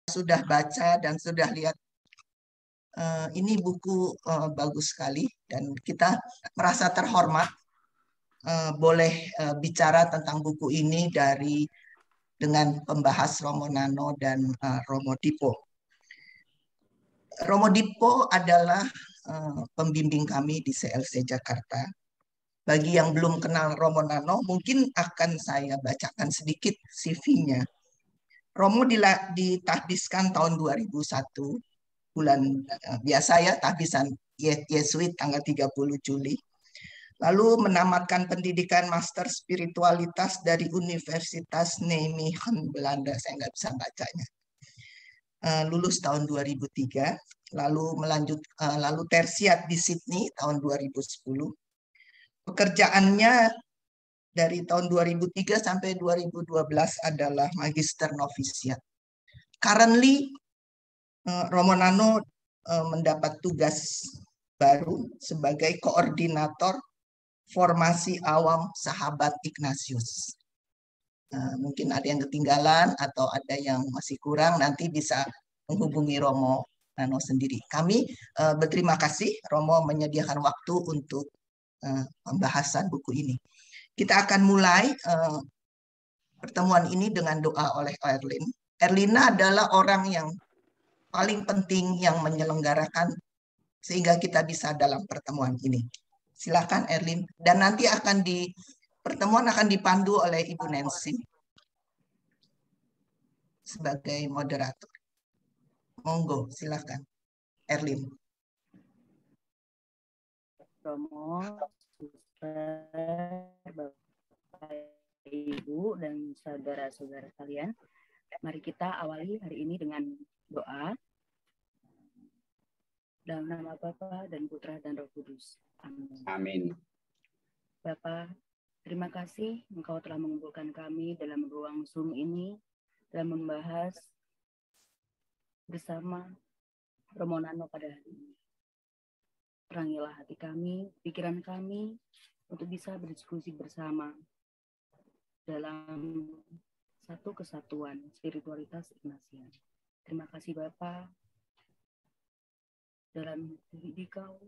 sudah baca dan sudah lihat. Ini buku bagus sekali dan kita merasa terhormat boleh bicara tentang buku ini dengan pembahas Romo Nano dan Romo Dipo. Romo Dipo adalah pembimbing kami di CLC Jakarta. Bagi yang belum kenal Romo Nano, mungkin akan saya bacakan sedikit CV-nya. Romo ditahbiskan tahun 2001, bulan biasa ya, tahbisan Yesuit tanggal 30 Juli. Lalu menamatkan pendidikan Master Spiritualitas dari Universitas Nijmegen, Belanda. Saya nggak bisa bacanya. Lulus tahun 2003, lalu tersiat di Sydney tahun 2010. Pekerjaannya dari tahun 2003 sampai 2012 adalah Magister Novisiat. Currently, Romo Nano mendapat tugas baru sebagai koordinator formasi awam Sahabat Ignatius. Mungkin ada yang ketinggalan atau ada yang masih kurang, nanti bisa menghubungi Romo Nano sendiri. Kami berterima kasih Romo menyediakan waktu untuk pembahasan buku ini. Kita akan mulai pertemuan ini dengan doa oleh Erlin. Erlina adalah orang yang paling penting yang menyelenggarakan sehingga kita bisa dalam pertemuan ini. Silakan Erlin. Dan nanti pertemuan akan dipandu oleh Ibu Nancy sebagai moderator. Monggo, silakan Erlin. Romo, Bapak, Ibu, dan saudara-saudara sekalian, mari kita awali hari ini dengan doa. Dalam nama Bapa dan Putra dan Roh Kudus. Amin. Amin. Bapa, terima kasih Engkau telah mengumpulkan kami dalam ruang Zoom ini dalam membahas bersama Romo Nano pada hari ini. Terangilah hati kami, pikiran kami untuk bisa berdiskusi bersama dalam satu kesatuan spiritualitas Ignatian. Terima kasih Bapa. Dalam diri Kau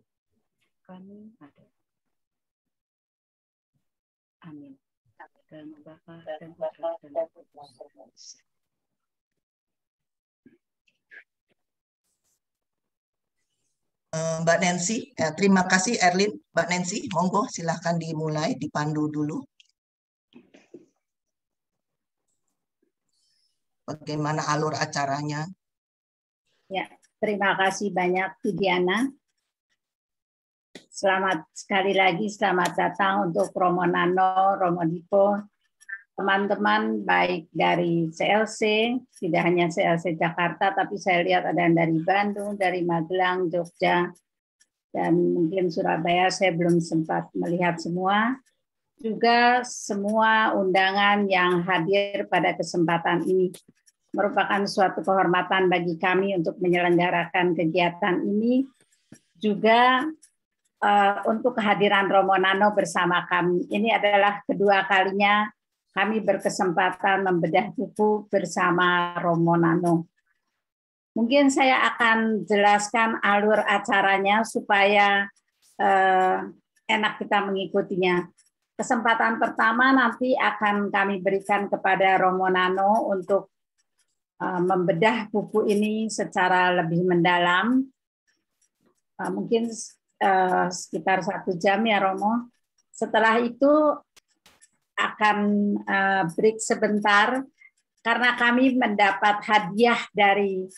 kami ada. Amin. Dalam Bapa dan Putra dan Roh Kudus. Mbak Nancy, terima kasih Erlin. Mbak Nancy, monggo silahkan dimulai, dipandu dulu. Bagaimana alur acaranya? Ya, terima kasih banyak Vidiana. Sekali lagi selamat datang untuk Romo Nano, Romo Dipo, teman-teman baik dari CLC, tidak hanya CLC Jakarta, tapi saya lihat ada yang dari Bandung, dari Magelang, Jogja, dan mungkin Surabaya, saya belum sempat melihat semua. Juga semua undangan yang hadir pada kesempatan ini. Merupakan suatu kehormatan bagi kami untuk menyelenggarakan kegiatan ini. Juga untuk kehadiran Romo Nano bersama kami. Ini adalah kedua kalinya kami berkesempatan membedah buku bersama Romo Nano. Mungkin saya akan jelaskan alur acaranya supaya enak kita mengikutinya. Kesempatan pertama nanti akan kami berikan kepada Romo Nano untuk membedah buku ini secara lebih mendalam. Mungkin sekitar 1 jam ya Romo. Setelah itu akan break sebentar karena kami mendapat hadiah dari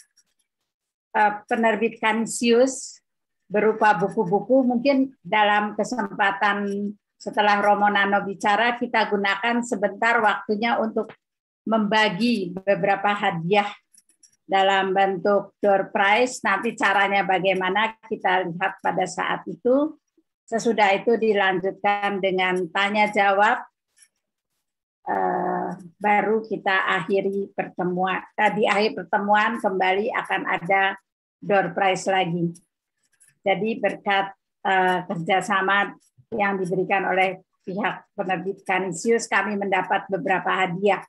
penerbit Canisius berupa buku-buku. Mungkin dalam kesempatan setelah Romo Nano bicara kita gunakan sebentar waktunya untuk membagi beberapa hadiah dalam bentuk door prize. Nanti caranya bagaimana kita lihat pada saat itu. Sesudah itu dilanjutkan dengan tanya jawab. Baru kita akhiri pertemuan. Di akhir pertemuan kembali akan ada door prize lagi. Jadi berkat kerjasama yang diberikan oleh pihak penerbit Canisius, kami mendapat beberapa hadiah.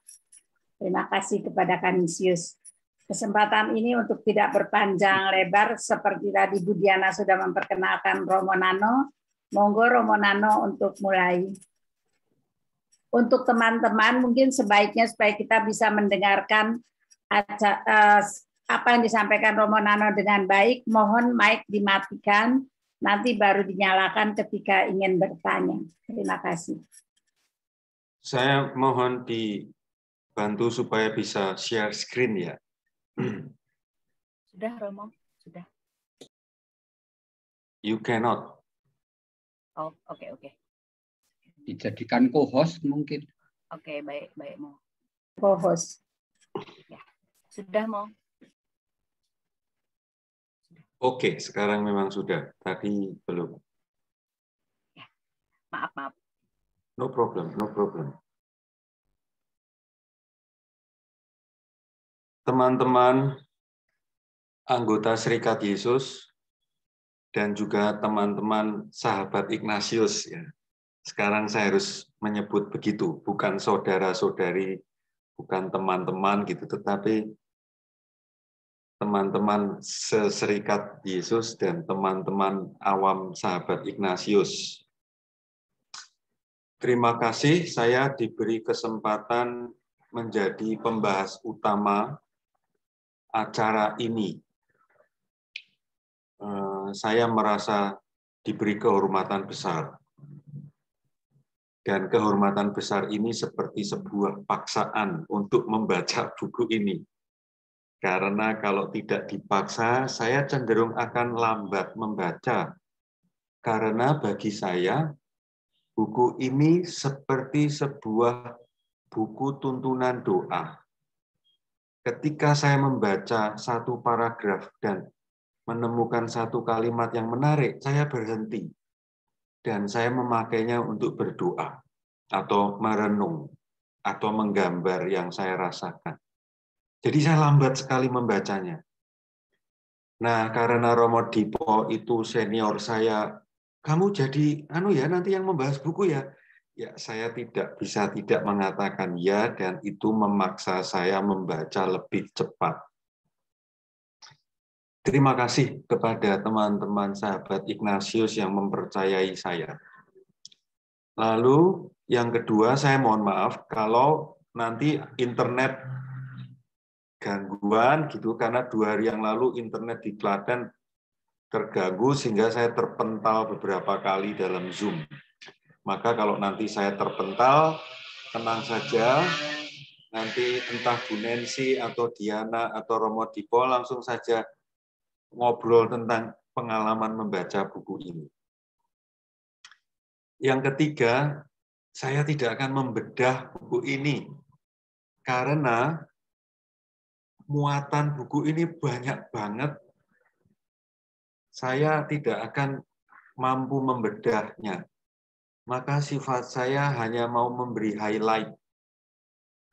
Terima kasih kepada Canisius. kesempatan ini untuk tidak berpanjang lebar seperti tadi Bu Diana sudah memperkenalkan Romo Nano. Monggo Romo Nano untuk mulai. Untuk teman-teman mungkin sebaiknya supaya kita bisa mendengarkan apa yang disampaikan Romo Nano dengan baik, mohon mic dimatikan, nanti baru dinyalakan ketika ingin bertanya. Terima kasih. Saya mohon dibantu supaya bisa share screen ya. Sudah, Romo? Sudah. You cannot. Oh, oke. Dijadikan co-host mungkin. Oke, baik, Mo. Co-host. Ya. Sudah, Mo. Oke, sekarang memang sudah. Tadi belum. Ya. Maaf. No problem. Teman-teman anggota Serikat Yesus dan juga teman-teman sahabat Ignatius ya. Sekarang saya harus menyebut begitu, bukan saudara-saudari, bukan teman-teman gitu, tetapi teman-teman seserikat Yesus dan teman-teman awam sahabat Ignatius. Terima kasih saya diberi kesempatan menjadi pembahas utama acara ini. Saya merasa diberi kehormatan besar. Dan kehormatan besar ini seperti sebuah paksaan untuk membaca buku ini. Karena kalau tidak dipaksa, saya cenderung akan lambat membaca. Karena bagi saya, buku ini seperti sebuah buku tuntunan doa. Ketika saya membaca satu paragraf dan menemukan satu kalimat yang menarik, saya berhenti. Dan saya memakainya untuk berdoa, atau merenung, atau menggambar yang saya rasakan. Jadi saya lambat sekali membacanya. Nah, karena Romo Dipo itu senior saya, kamu jadi nanti yang membahas buku ya. Ya, saya tidak bisa tidak mengatakan ya, dan itu memaksa saya membaca lebih cepat. Terima kasih kepada teman-teman sahabat Ignatius yang mempercayai saya. Lalu yang kedua, saya mohon maaf kalau nanti internet gangguan gitu, karena 2 hari yang lalu internet di Klaten terganggu sehingga saya terpental beberapa kali dalam Zoom. Maka kalau nanti saya terpental, tenang saja, nanti entah Bu Nancy atau Diana atau Romo Dipo langsung saja ngobrol tentang pengalaman membaca buku ini. Yang ketiga, saya tidak akan membedah buku ini karena muatan buku ini banyak banget. Saya tidak akan mampu membedahnya. Maka sifat saya hanya mau memberi highlight.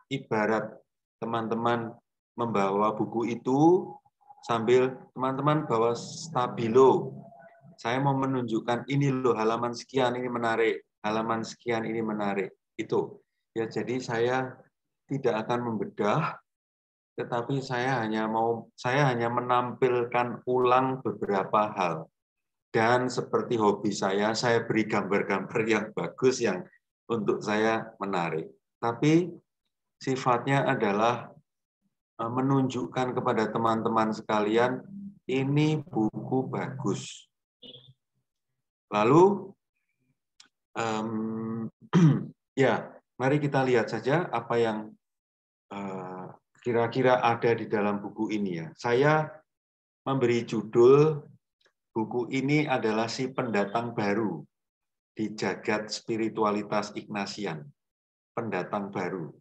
Ibarat teman-teman membawa buku itu sambil teman-teman bawa stabilo. Saya mau menunjukkan ini loh halaman sekian ini menarik, halaman sekian ini menarik. Itu. Ya, jadi saya tidak akan membedah, tetapi saya hanya menampilkan ulang beberapa hal. Dan seperti hobi saya beri gambar-gambar yang bagus yang untuk saya menarik. Tapi sifatnya adalah menunjukkan kepada teman-teman sekalian, ini buku bagus. Lalu, ya, mari kita lihat saja apa yang kira-kira ada di dalam buku ini ya. Saya memberi judul buku ini adalah si pendatang baru di jagat spiritualitas Ignatian. Pendatang baru.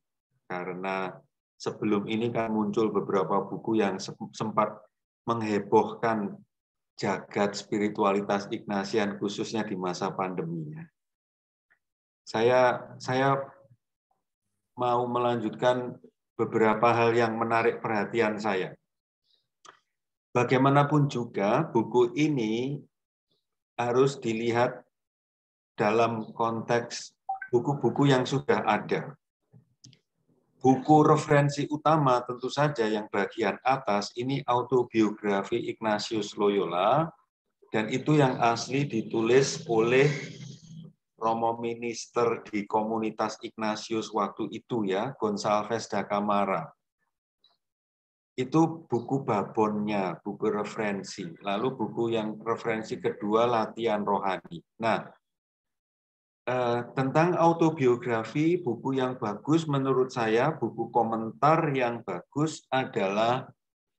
Karena sebelum ini kan muncul beberapa buku yang sempat menghebohkan jagat spiritualitas Ignatian khususnya di masa pandeminya. Saya mau melanjutkan beberapa hal yang menarik perhatian saya. Bagaimanapun juga buku ini harus dilihat dalam konteks buku-buku yang sudah ada. buku referensi utama tentu saja yang bagian atas ini autobiografi Ignatius Loyola, dan itu yang asli ditulis oleh Romo Minister di komunitas Ignatius waktu itu ya, Gonçalves da Camara. Itu buku babonnya, buku referensi. Lalu buku yang referensi kedua, Latihan Rohani. Nah, tentang autobiografi, buku yang bagus menurut saya, buku komentar yang bagus adalah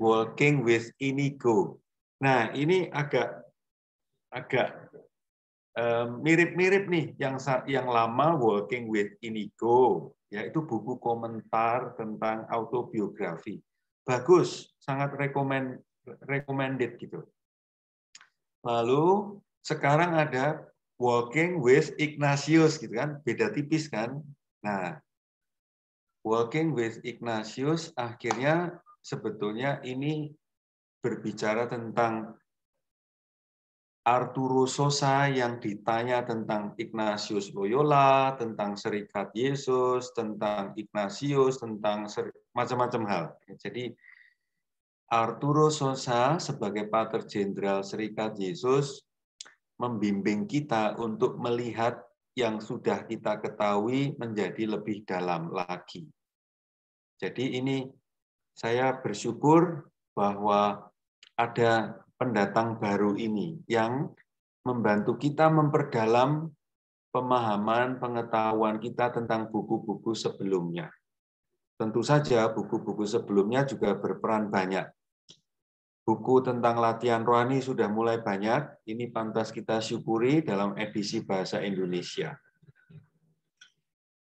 Walking with Inigo. Nah, ini agak mirip-mirip nih, yang lama Walking with Inigo, yaitu buku komentar tentang autobiografi. Bagus, sangat recommended gitu. Lalu sekarang ada Walking with Ignatius gitu kan, beda tipis kan. Nah, Walking with Ignatius akhirnya sebetulnya ini berbicara tentang Arturo Sosa yang ditanya tentang Ignatius Loyola, tentang Serikat Yesus, tentang Ignatius, tentang macam-macam hal. Jadi Arturo Sosa sebagai Pater Jenderal Serikat Yesus membimbing kita untuk melihat yang sudah kita ketahui menjadi lebih dalam lagi. Jadi ini saya bersyukur bahwa ada pendatang baru ini yang membantu kita memperdalam pemahaman pengetahuan kita tentang buku-buku sebelumnya. Tentu saja buku-buku sebelumnya juga berperan banyak. Buku tentang latihan rohani sudah mulai banyak, ini pantas kita syukuri dalam edisi bahasa Indonesia.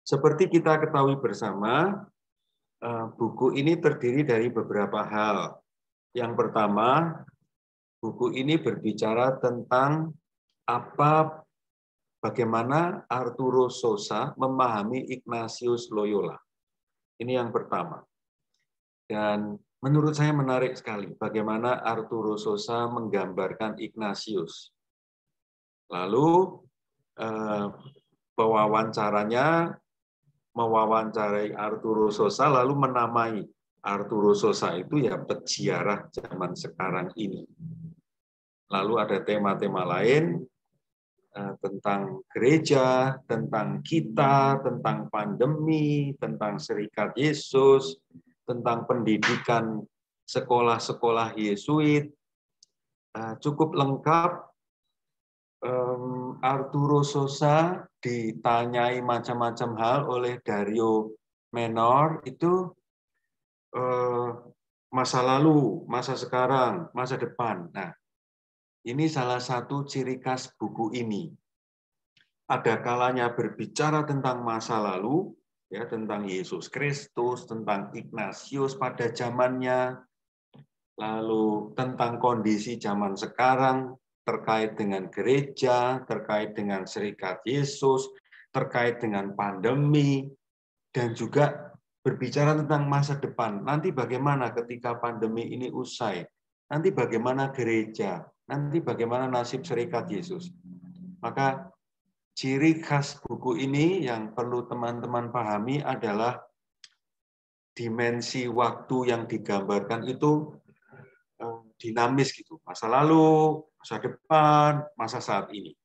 Seperti kita ketahui bersama, buku ini terdiri dari beberapa hal. Yang pertama, buku ini berbicara tentang bagaimana Arturo Sosa memahami Ignatius Loyola. Ini yang pertama. Dan menurut saya menarik sekali bagaimana Arturo Sosa menggambarkan Ignatius. Lalu pewawancaranya mewawancarai Arturo Sosa lalu menamai Arturo Sosa itu ya peziarah zaman sekarang ini. Lalu ada tema-tema lain tentang gereja, tentang kita, tentang pandemi, tentang Serikat Yesus, tentang pendidikan sekolah-sekolah Yesuit. Cukup lengkap. Arturo Sosa ditanyai macam-macam hal oleh Dario Menor itu masa lalu, masa sekarang, masa depan. Nah, ini salah satu ciri khas buku ini. Ada kalanya berbicara tentang masa lalu, ya, tentang Yesus Kristus, tentang Ignatius pada zamannya, lalu tentang kondisi zaman sekarang, terkait dengan gereja, terkait dengan Serikat Yesus, terkait dengan pandemi, dan juga berbicara tentang masa depan. Nanti bagaimana ketika pandemi ini usai? Nanti bagaimana gereja? Nanti bagaimana nasib Serikat Yesus? Maka ciri khas buku ini yang perlu teman-teman pahami adalah dimensi waktu yang digambarkan itu dinamis gitu. Masa lalu, masa depan, masa saat ini.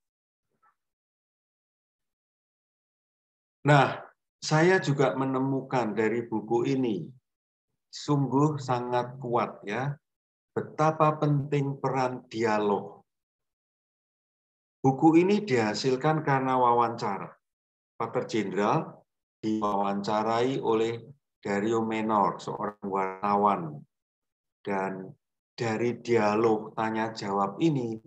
Nah, saya juga menemukan dari buku ini sungguh sangat kuat ya. Betapa penting peran dialog. Buku ini dihasilkan karena wawancara. Pater Jenderal diwawancarai oleh Dario Menor, seorang wartawan. Dan dari dialog tanya-jawab ini,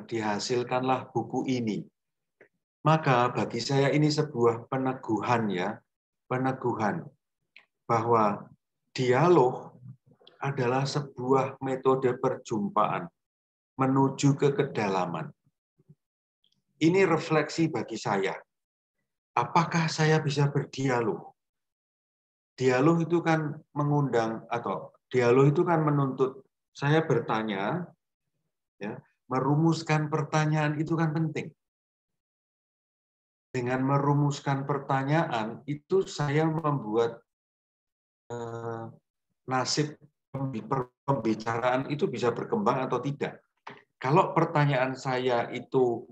dihasilkanlah buku ini. Maka bagi saya ini sebuah peneguhan ya, peneguhan bahwa dialog adalah sebuah metode perjumpaan menuju ke kedalaman. Ini refleksi bagi saya. Apakah saya bisa berdialog? Dialog itu kan mengundang atau dialog itu kan menuntut saya bertanya, ya, merumuskan pertanyaan itu kan penting. dengan merumuskan pertanyaan itu saya membuat nasib pembicaraan itu bisa berkembang atau tidak. Kalau pertanyaan saya itu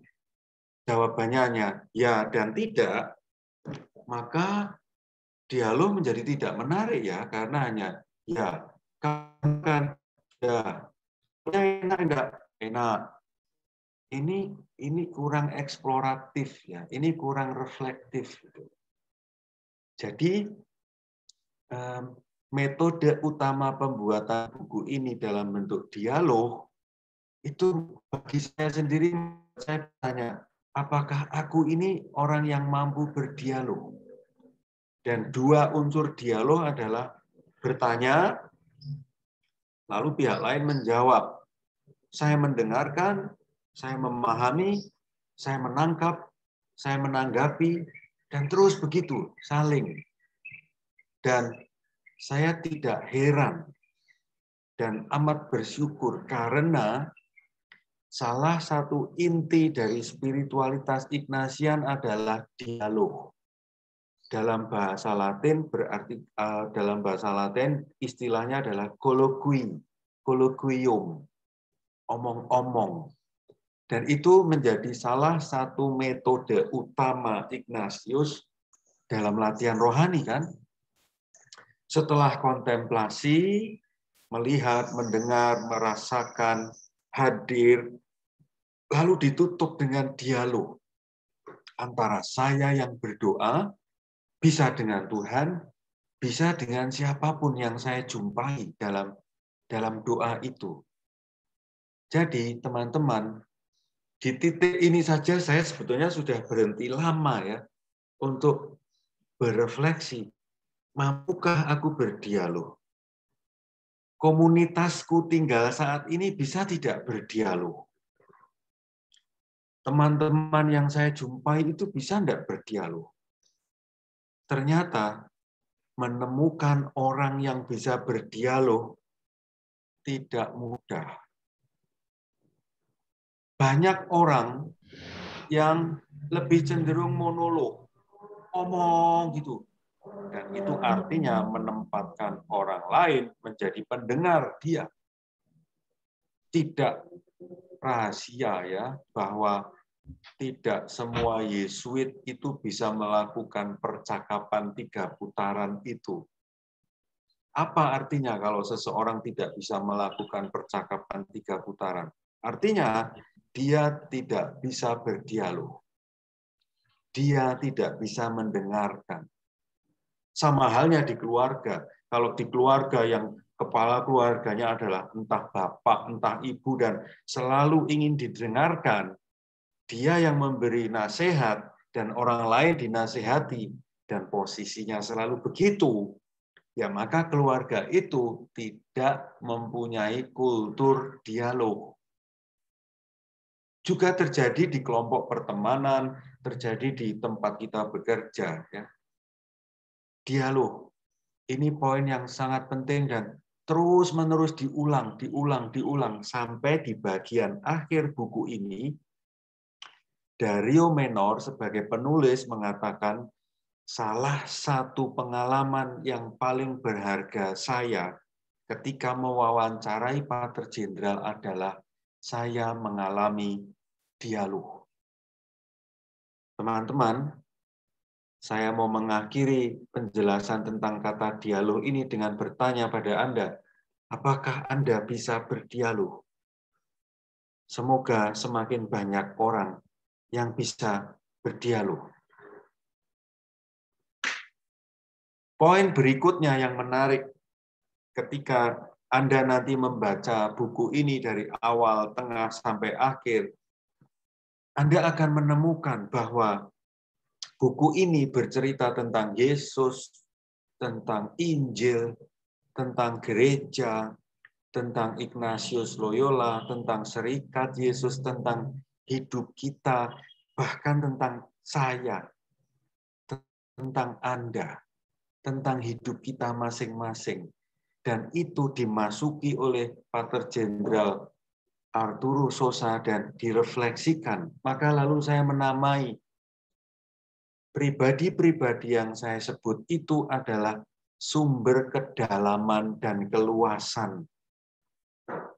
jawabannya hanya ya dan tidak, maka dialog menjadi tidak menarik ya, karena hanya ya kan ya enak enggak enak. Ini kurang eksploratif ya, ini kurang reflektif. Jadi metode utama pembuatan buku ini dalam bentuk dialog itu bagi saya sendiri, saya tanya, apakah aku ini orang yang mampu berdialog? Dan dua unsur dialog adalah bertanya, lalu pihak lain menjawab. Saya mendengarkan, saya memahami, saya menangkap, saya menanggapi, dan terus begitu, saling. Dan saya tidak heran dan amat bersyukur karena salah satu inti dari spiritualitas Ignatian adalah dialog. Dalam bahasa Latin berarti dalam bahasa Latin istilahnya adalah colloquium, omong-omong. Dan itu menjadi salah satu metode utama Ignatius dalam latihan rohani kan. Setelah kontemplasi, melihat, mendengar, merasakan, hadir, lalu ditutup dengan dialog antara saya yang berdoa, bisa dengan Tuhan, bisa dengan siapapun yang saya jumpai dalam doa itu. Jadi teman-teman, di titik ini saja saya sebetulnya sudah berhenti lama ya untuk berefleksi. Mampukah aku berdialog? Komunitasku tinggal saat ini bisa tidak berdialog? Teman-teman yang saya jumpai itu bisa tidak berdialog? Ternyata menemukan orang yang bisa berdialog tidak mudah. Banyak orang yang lebih cenderung monolog, omong gitu. Dan itu artinya menempatkan orang lain menjadi pendengar dia. Tidak rahasia ya bahwa tidak semua Yesuit itu bisa melakukan percakapan 3 putaran itu. Apa artinya kalau seseorang tidak bisa melakukan percakapan 3 putaran? Artinya dia tidak bisa berdialog. Dia tidak bisa mendengarkan. Sama halnya di keluarga. Kalau di keluarga yang kepala keluarganya adalah entah bapak, entah ibu, dan selalu ingin didengarkan, dia yang memberi nasihat dan orang lain dinasihati, dan posisinya selalu begitu, ya maka keluarga itu tidak mempunyai kultur dialog. Juga terjadi di kelompok pertemanan, terjadi di tempat kita bekerja. Ya. Dialog. Ini poin yang sangat penting dan terus-menerus diulang sampai di bagian akhir buku ini. Dario Menor sebagai penulis mengatakan salah satu pengalaman yang paling berharga saya ketika mewawancarai Pater Jenderal adalah saya mengalami dialog. Teman-teman, saya mau mengakhiri penjelasan tentang kata dialog ini dengan bertanya pada Anda, apakah Anda bisa berdialog? Semoga semakin banyak orang yang bisa berdialog. Poin berikutnya yang menarik ketika Anda nanti membaca buku ini dari awal, tengah, sampai akhir, Anda akan menemukan bahwa buku ini bercerita tentang Yesus, tentang Injil, tentang gereja, tentang Ignatius Loyola, tentang serikat Yesus, tentang hidup kita, bahkan tentang saya, tentang Anda, tentang hidup kita masing-masing. Dan itu dimasuki oleh Pater Jenderal Arturo Sosa dan direfleksikan. Maka lalu saya menamai pribadi-pribadi yang saya sebut itu adalah sumber kedalaman dan keluasan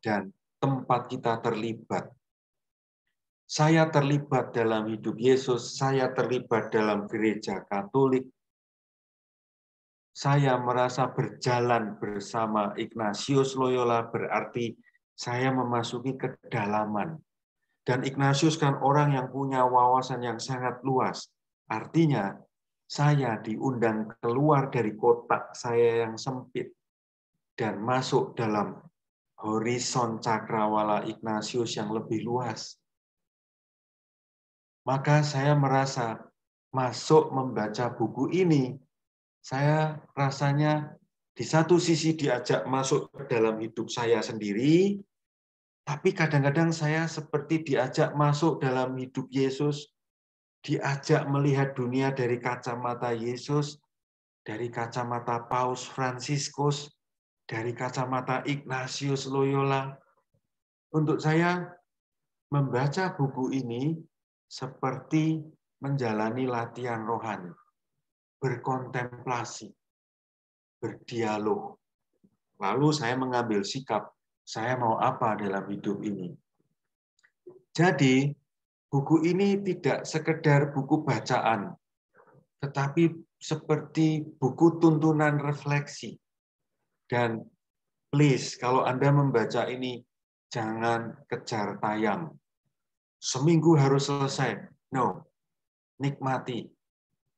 dan tempat kita terlibat. Saya terlibat dalam hidup Yesus, saya terlibat dalam gereja Katolik. Saya merasa berjalan bersama Ignatius Loyola, berarti saya memasuki kedalaman. Dan Ignatius kan orang yang punya wawasan yang sangat luas. Artinya, saya diundang keluar dari kotak saya yang sempit dan masuk dalam horizon cakrawala Ignatius yang lebih luas. Maka saya merasa masuk membaca buku ini, saya rasanya di satu sisi diajak masuk ke dalam hidup saya sendiri, tapi kadang-kadang saya seperti diajak masuk dalam hidup Yesus, diajak melihat dunia dari kacamata Yesus, dari kacamata Paus Fransiskus, dari kacamata Ignatius Loyola. Untuk saya, membaca buku ini seperti menjalani latihan rohani, berkontemplasi, berdialog. Lalu saya mengambil sikap, saya mau apa dalam hidup ini. Jadi, buku ini tidak sekedar buku bacaan, tetapi seperti buku tuntunan refleksi. Dan please, kalau Anda membaca ini, jangan kejar tayang. Seminggu harus selesai. No, nikmati.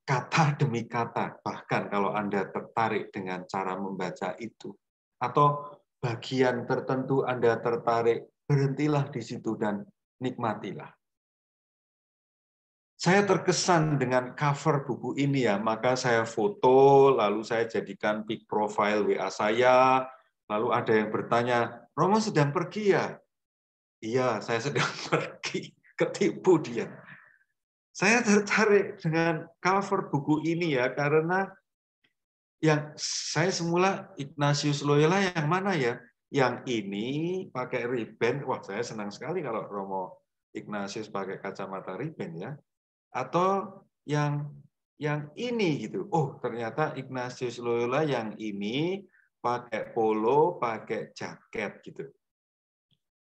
Kata demi kata, bahkan kalau Anda tertarik dengan cara membaca itu. Atau bagian tertentu Anda tertarik, berhentilah di situ dan nikmatilah. Saya terkesan dengan cover buku ini ya, maka saya foto, lalu saya jadikan pic profile WA saya, lalu ada yang bertanya, Romo sedang pergi ya? Iya, saya sedang pergi, ketipu dia. Saya tertarik dengan cover buku ini ya, karena yang saya semula Ignatius Loyola yang mana ya? Yang ini pakai ribbon, wah saya senang sekali kalau Romo Ignatius pakai kacamata ribbon ya. Atau yang ini gitu. Oh, ternyata Ignatius Loyola yang ini pakai polo, pakai jaket gitu.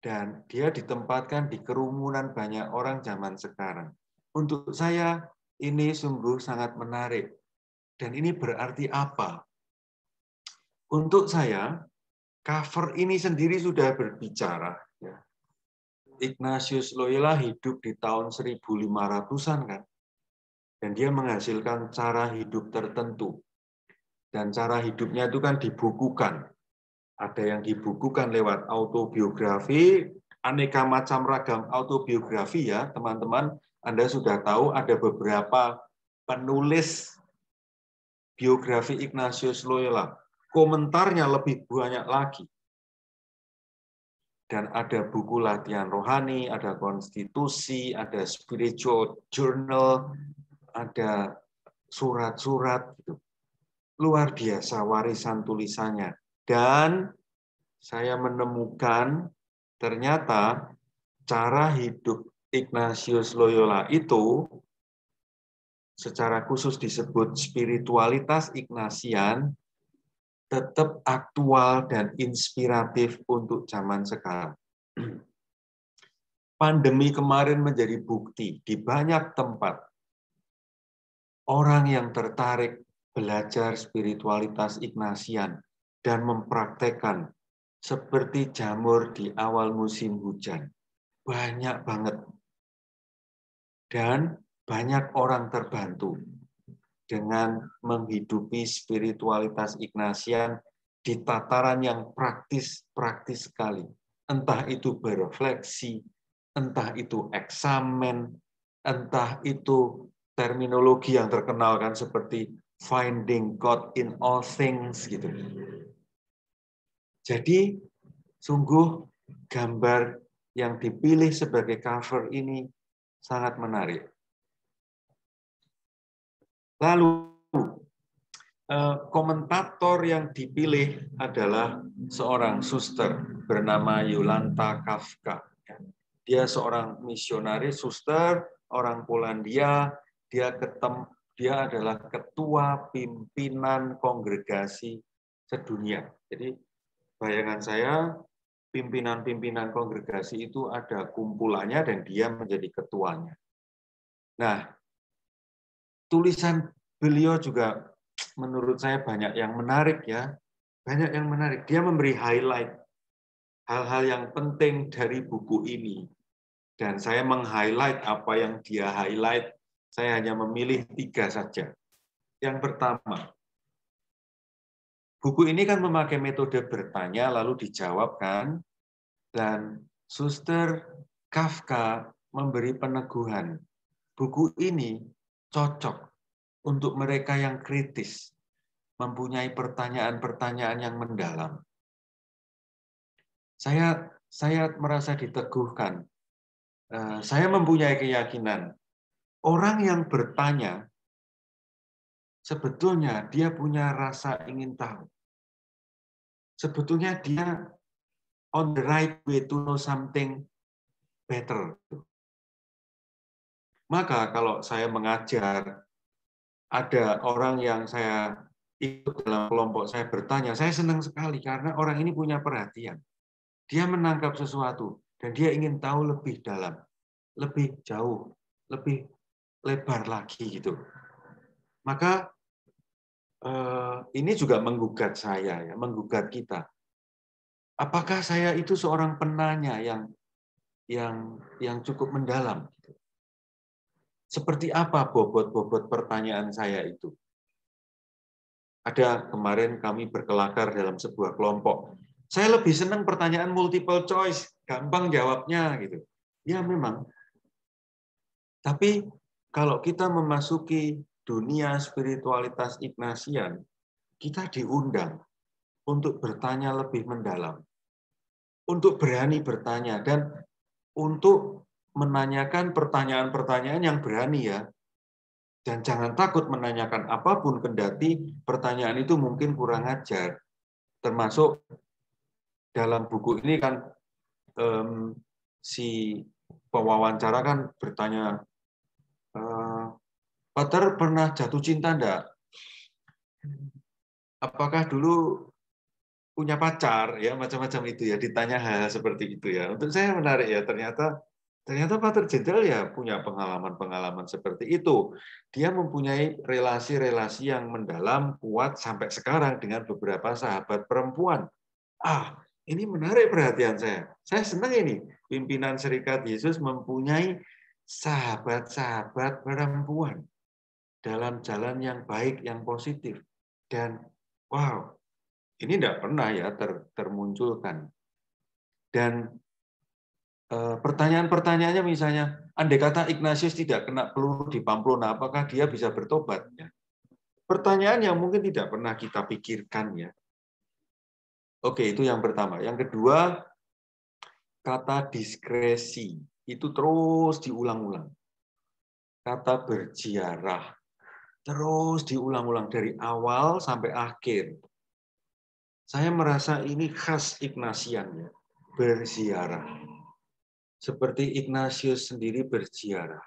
Dan dia ditempatkan di kerumunan banyak orang zaman sekarang. Untuk saya ini sungguh sangat menarik. Dan ini berarti apa? Untuk saya, cover ini sendiri sudah berbicara. Ignatius Loyola hidup di tahun 1500-an kan. Dan dia menghasilkan cara hidup tertentu. Dan cara hidupnya itu kan dibukukan. Ada yang dibukukan lewat autobiografi, aneka macam ragam autobiografi ya, teman-teman. Anda sudah tahu ada beberapa penulis biografi Ignatius Loyola. Komentarnya lebih banyak lagi. Dan ada buku latihan rohani, ada konstitusi, ada spiritual journal, ada surat-surat gitu. Luar biasa warisan tulisannya. Dan saya menemukan ternyata cara hidup Ignatius Loyola itu secara khusus disebut spiritualitas Ignatian tetap aktual dan inspiratif untuk zaman sekarang. Pandemi kemarin menjadi bukti di banyak tempat orang yang tertarik belajar spiritualitas Ignatian dan mempraktekkan seperti jamur di awal musim hujan. Banyak banget. Dan banyak orang terbantu dengan menghidupi spiritualitas Ignatian di tataran yang praktis sekali. Entah itu berefleksi, entah itu eksamen, entah itu terminologi yang terkenal kan seperti finding God in all things gitu. Jadi sungguh gambar yang dipilih sebagai cover ini sangat menarik. Lalu komentator yang dipilih adalah seorang suster bernama Jolanta Kafka. Dia seorang misionaris suster, orang Polandia. Dia Dia adalah ketua pimpinan kongregasi sedunia. Jadi bayangan saya, pimpinan-pimpinan kongregasi itu ada kumpulannya dan dia menjadi ketuanya. Nah, tulisan beliau juga menurut saya banyak yang menarik ya. Banyak yang menarik. Dia memberi highlight hal-hal yang penting dari buku ini. Dan saya meng-highlight apa yang dia highlight. Saya hanya memilih 3 saja. Yang pertama, buku ini kan memakai metode bertanya lalu dijawab kan, dan Suster Kafka memberi peneguhan. Buku ini cocok untuk mereka yang kritis, mempunyai pertanyaan-pertanyaan yang mendalam. Saya merasa diteguhkan. Saya mempunyai keyakinan orang yang bertanya sebetulnya dia punya rasa ingin tahu. Sebetulnya dia on the right way to know something better. Maka kalau saya mengajar, ada orang yang saya ikut dalam kelompok saya bertanya, saya senang sekali karena orang ini punya perhatian. Dia menangkap sesuatu dan dia ingin tahu lebih dalam, lebih jauh, lebih lebar lagi gitu. Maka ini juga menggugat saya, ya, menggugat kita. Apakah saya itu seorang penanya yang cukup mendalam? Seperti apa bobot-bobot pertanyaan saya itu? Ada kemarin kami berkelakar dalam sebuah kelompok. Saya lebih senang pertanyaan multiple choice, gampang jawabnya gitu. Ya memang. Tapi kalau kita memasuki dunia spiritualitas Ignatian, kita diundang untuk bertanya lebih mendalam, untuk berani bertanya, dan untuk menanyakan pertanyaan-pertanyaan yang berani ya. Dan jangan takut menanyakan apapun, kendati pertanyaan itu mungkin kurang ajar. Termasuk dalam buku ini kan si pewawancara kan bertanya, Pater pernah jatuh cinta enggak? Apakah dulu punya pacar? Ya macam-macam itu ya, ditanya hal seperti itu ya. Untuk saya menarik ya, ternyata Pater Jenderal ya punya pengalaman-pengalaman seperti itu. Dia mempunyai relasi-relasi yang mendalam, kuat sampai sekarang dengan beberapa sahabat perempuan. Ini menarik perhatian saya. Saya senang ini. Pimpinan Serikat Yesus mempunyai sahabat-sahabat perempuan dalam jalan yang baik, yang positif. Dan wow, ini tidak pernah ya termunculkan. Dan pertanyaan-pertanyaannya misalnya, andai kata Ignatius tidak kena peluru di Pamplona, apakah dia bisa bertobat? Pertanyaan yang mungkin tidak pernah kita pikirkan ya. Oke, itu yang pertama. Yang kedua, kata diskresi itu terus diulang-ulang. Kata berziarah terus diulang-ulang dari awal sampai akhir. Saya merasa ini khas Ignatian ya, berziarah. Seperti Ignatius sendiri berziarah.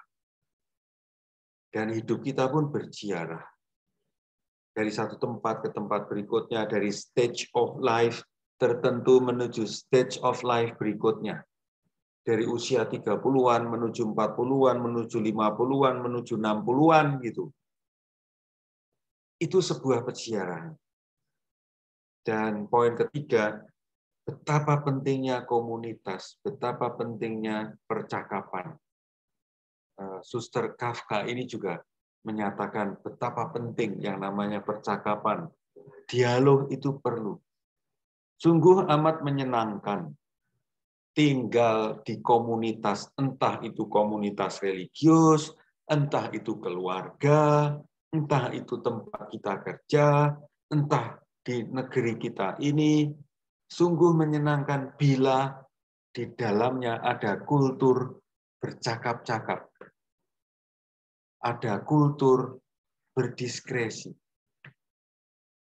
Dan hidup kita pun berziarah. Dari satu tempat ke tempat berikutnya, dari stage of life tertentu menuju stage of life berikutnya. Dari usia 30-an menuju 40-an, menuju 50-an, menuju 60-an gitu. Itu sebuah peziarahan. Dan poin ketiga, betapa pentingnya komunitas, betapa pentingnya percakapan. Suster Kafka ini juga menyatakan betapa penting yang namanya percakapan. Dialog itu perlu. Sungguh amat menyenangkan tinggal di komunitas, entah itu komunitas religius, entah itu keluarga, entah itu tempat kita kerja, entah di negeri kita ini, sungguh menyenangkan bila di dalamnya ada kultur bercakap-cakap, ada kultur berdiskresi.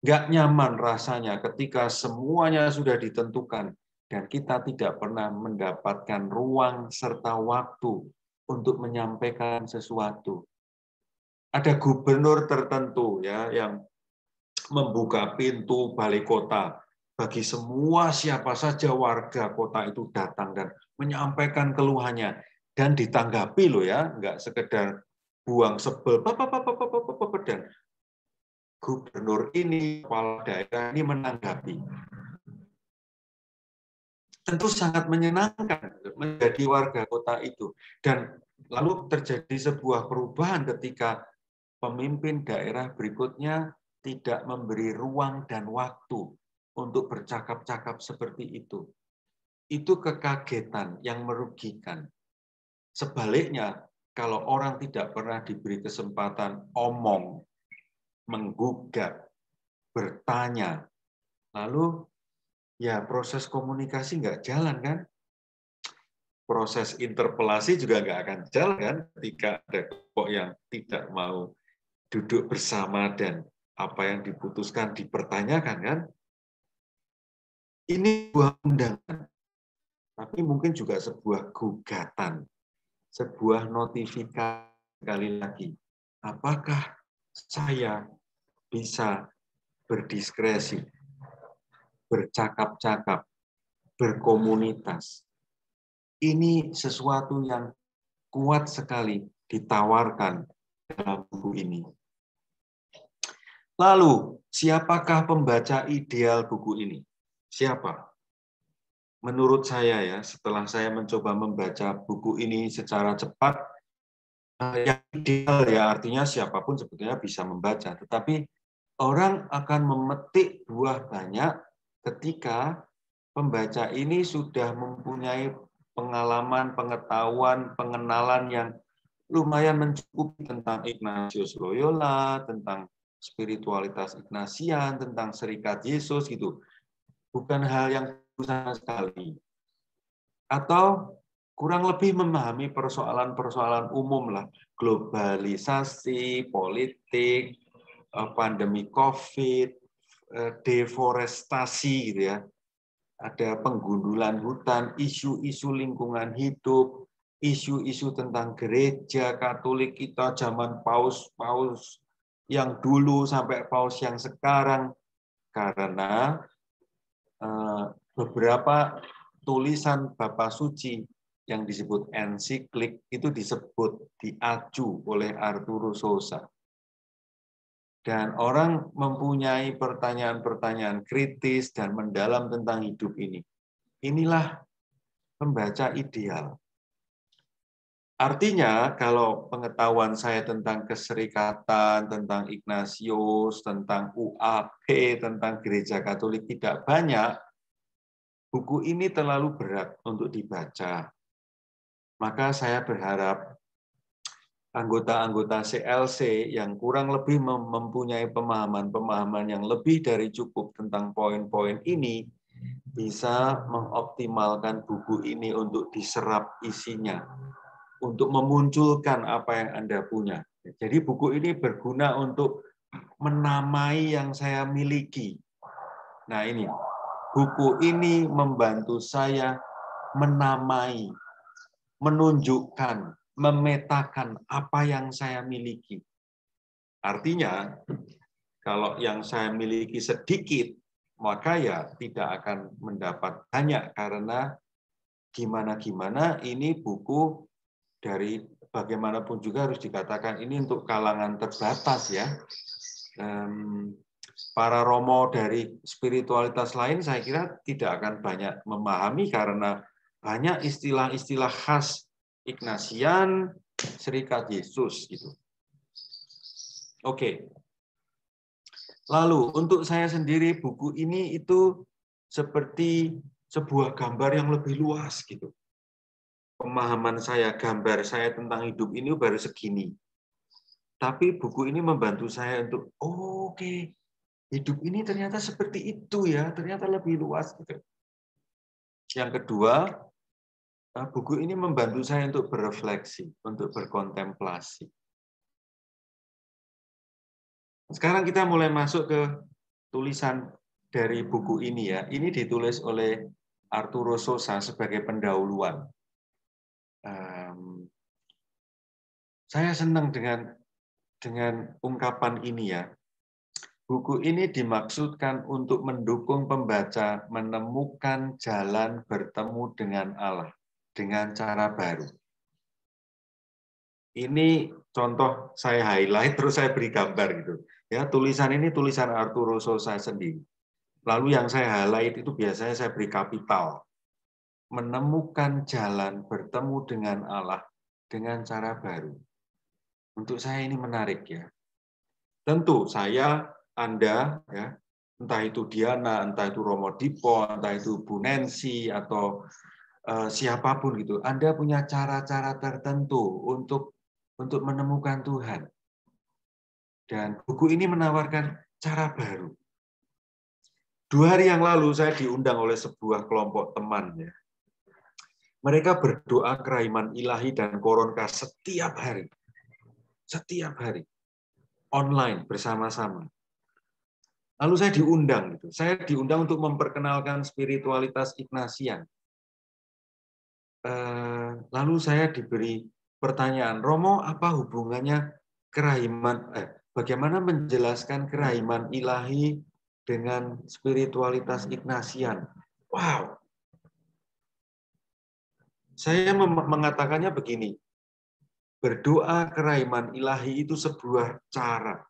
Nggak nyaman rasanya ketika semuanya sudah ditentukan dan kita tidak pernah mendapatkan ruang serta waktu untuk menyampaikan sesuatu. ada gubernur tertentu ya yang membuka pintu balai kota bagi semua siapa saja warga kota itu datang dan menyampaikan keluhannya dan ditanggapi loh ya, nggak sekedar buang sebel dan gubernur ini, kepala daerah ini menanggapi. Tentu sangat menyenangkan menjadi warga kota itu. Dan lalu terjadi sebuah perubahan ketika pemimpin daerah berikutnya tidak memberi ruang dan waktu untuk bercakap-cakap seperti itu. Itu kekagetan yang merugikan. Sebaliknya, kalau orang tidak pernah diberi kesempatan omong, menggugat, bertanya, lalu ya proses komunikasi nggak jalan kan? Proses interpelasi juga nggak akan jalan kan ketika ada kelompok yang tidak mau duduk bersama dan apa yang diputuskan dipertanyakan kan? Ini sebuah undangan, tapi mungkin juga sebuah gugatan, sebuah notifikasi sekali lagi. Apakah saya bisa berdiskresi, bercakap-cakap, berkomunitas? Ini sesuatu yang kuat sekali ditawarkan dalam buku ini. Lalu, siapakah pembaca ideal buku ini? Siapa? Menurut saya ya, setelah saya mencoba membaca buku ini secara cepat, yang ideal ya artinya siapapun sebetulnya bisa membaca, tetapi orang akan memetik buah banyak ketika pembaca ini sudah mempunyai pengalaman, pengetahuan, pengenalan yang lumayan mencukupi tentang Ignatius Loyola, tentang spiritualitas Ignatian, tentang Serikat Yesus gitu. Bukan hal yang sama sekali. Atau kurang lebih memahami persoalan-persoalan umum lah, globalisasi, politik, pandemi COVID, deforestasi gitu ya. Ada penggundulan hutan, isu-isu lingkungan hidup, isu-isu tentang gereja Katolik kita zaman paus yang dulu sampai paus yang sekarang, karena beberapa tulisan Bapa Suci yang disebut ensiklik itu disebut diacu oleh Arturo Sosa. Dan orang mempunyai pertanyaan-pertanyaan kritis dan mendalam tentang hidup ini. Inilah pembaca ideal. Artinya, kalau pengetahuan saya tentang keserikatan, tentang Ignatius, tentang UAP, tentang Gereja Katolik tidak banyak, buku ini terlalu berat untuk dibaca. Maka saya berharap anggota-anggota CLC yang kurang lebih mempunyai pemahaman-pemahaman yang lebih dari cukup tentang poin-poin ini bisa mengoptimalkan buku ini untuk diserap isinya, untuk memunculkan apa yang Anda punya. Jadi buku ini berguna untuk menamai yang saya miliki. Nah ini, buku ini membantu saya menamai, menunjukkan, memetakan apa yang saya miliki. Artinya, kalau yang saya miliki sedikit, maka ya tidak akan mendapat banyak, karena gimana-gimana ini buku dari bagaimanapun juga harus dikatakan ini untuk kalangan terbatas ya. Para romo dari spiritualitas lain saya kira tidak akan banyak memahami karena banyak istilah-istilah khas Ignatian, Serikat Yesus gitu. Oke. Lalu untuk saya sendiri buku ini itu seperti sebuah gambar yang lebih luas gitu. Pemahaman saya, gambar saya tentang hidup ini baru segini. Tapi buku ini membantu saya untuk oke, hidup ini ternyata seperti itu ya, ternyata lebih luas gitu. Yang kedua, buku ini membantu saya untuk berefleksi, untuk berkontemplasi. Sekarang kita mulai masuk ke tulisan dari buku ini ya. Ini ditulis oleh Arturo Sosa sebagai pendahuluan. Saya senang dengan dengan ungkapan ini ya. Buku ini dimaksudkan untuk mendukung pembaca menemukan jalan bertemu dengan Allah dengan cara baru. Ini contoh saya highlight terus saya beri gambar gitu. Ya, tulisan ini tulisan Arturo Sosa sendiri. Lalu yang saya highlight itu biasanya saya beri kapital. Menemukan jalan bertemu dengan Allah dengan cara baru. Untuk saya ini menarik ya. Tentu saya, Anda, ya, entah itu Diana, entah itu Romo Dipo, entah itu Bu Nancy atau siapapun gitu, Anda punya cara-cara tertentu untuk menemukan Tuhan. Dan buku ini menawarkan cara baru. 2 hari yang lalu saya diundang oleh sebuah kelompok teman ya. Mereka berdoa kerahiman ilahi dan koronka setiap hari. Setiap hari. Online bersama-sama. Lalu saya diundang gitu. Saya diundang untuk memperkenalkan spiritualitas Ignatian. Lalu saya diberi pertanyaan, Romo, apa hubungannya kerahiman bagaimana menjelaskan kerahiman ilahi dengan spiritualitas Ignatian? Wow. Saya mengatakannya begini. Berdoa kerahiman ilahi itu sebuah cara.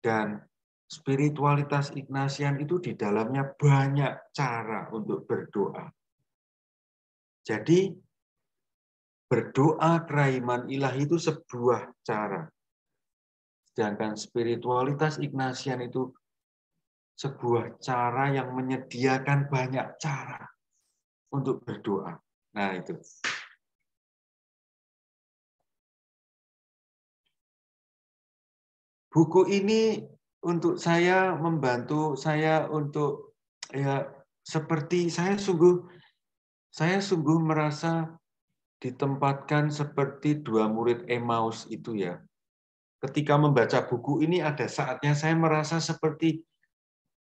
Dan spiritualitas Ignatian itu di dalamnya banyak cara untuk berdoa. Jadi berdoa kerahiman ilahi itu sebuah cara. Sedangkan spiritualitas Ignatian itu sebuah cara yang menyediakan banyak cara untuk berdoa. Nah, itu. Buku ini untuk saya membantu saya untuk ya seperti saya sungguh merasa ditempatkan seperti 2 murid Emmaus itu ya. Ketika membaca buku ini ada saatnya saya merasa seperti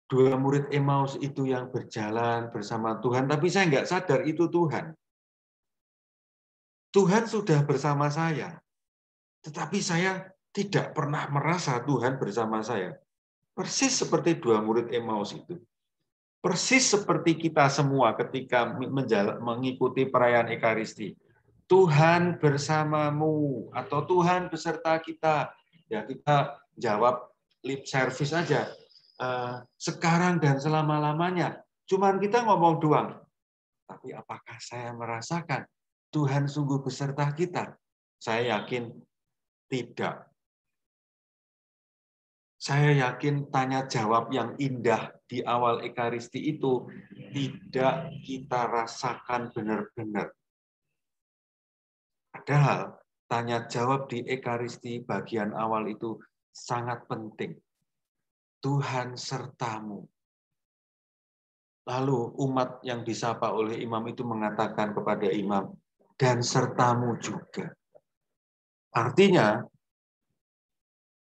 2 murid Emmaus itu yang berjalan bersama Tuhan, tapi saya nggak sadar itu Tuhan. Tuhan sudah bersama saya, tetapi saya tidak pernah merasa Tuhan bersama saya. Persis seperti 2 murid Emmaus itu. Persis seperti kita semua ketika mengikuti perayaan Ekaristi. Tuhan bersamamu atau Tuhan beserta kita. Ya, kita jawab lip service aja. Sekarang dan selama-lamanya. Cuman kita ngomong doang. Tapi apakah saya merasakan Tuhan sungguh beserta kita? Saya yakin tidak. Saya yakin tanya jawab yang indah di awal Ekaristi itu tidak kita rasakan benar-benar. Padahal tanya jawab di Ekaristi bagian awal itu sangat penting. Tuhan sertamu. Lalu umat yang disapa oleh imam itu mengatakan kepada imam, dan sertamu juga. Artinya,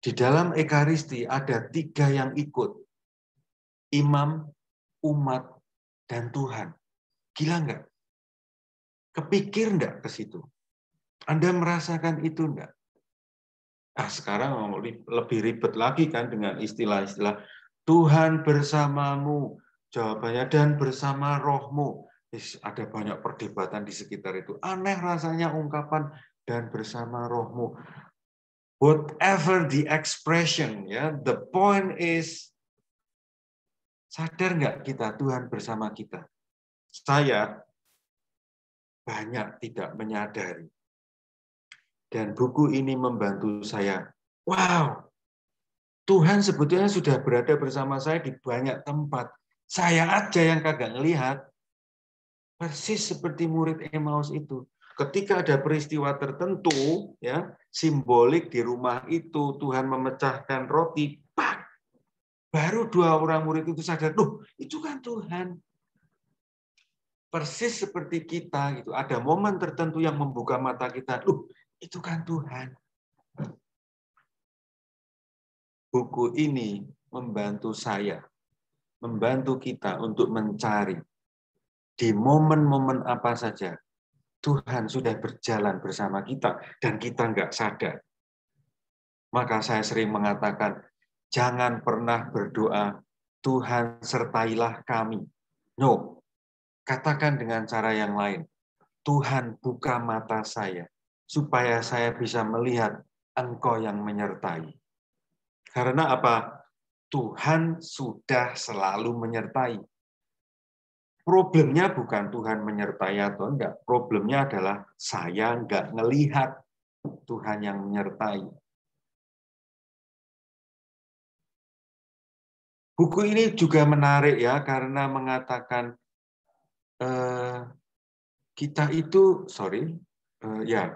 di dalam Ekaristi ada 3 yang ikut. Imam, umat, dan Tuhan. Gila nggak? Kepikir nggak ke situ? Anda merasakan itu enggak? Nah, sekarang lebih ribet lagi kan dengan istilah-istilah Tuhan bersamamu. Jawabannya dan bersama rohmu. Ada banyak perdebatan di sekitar itu. Aneh rasanya ungkapan dan bersama rohmu. Whatever the expression, ya, the point is, sadar nggak kita Tuhan bersama kita? Saya banyak tidak menyadari. Dan buku ini membantu saya. Wow, Tuhan sebetulnya sudah berada bersama saya di banyak tempat. Saya aja yang kagak ngelihat. Persis seperti murid Emmaus itu. Ketika ada peristiwa tertentu, ya simbolik di rumah itu, Tuhan memecahkan roti, pak, baru 2 orang murid itu sadar, loh, itu kan Tuhan. Persis seperti kita, gitu. Ada momen tertentu yang membuka mata kita, loh, itu kan Tuhan. Buku ini membantu saya, membantu kita untuk mencari di momen-momen apa saja Tuhan sudah berjalan bersama kita dan kita nggak sadar. Maka saya sering mengatakan, jangan pernah berdoa, Tuhan sertailah kami. No, katakan dengan cara yang lain. Tuhan buka mata saya, supaya saya bisa melihat Engkau yang menyertai. Karena apa? Tuhan sudah selalu menyertai. Problemnya bukan Tuhan menyertai atau enggak. Problemnya adalah saya enggak ngelihat Tuhan yang menyertai. Buku ini juga menarik ya, karena mengatakan kita itu,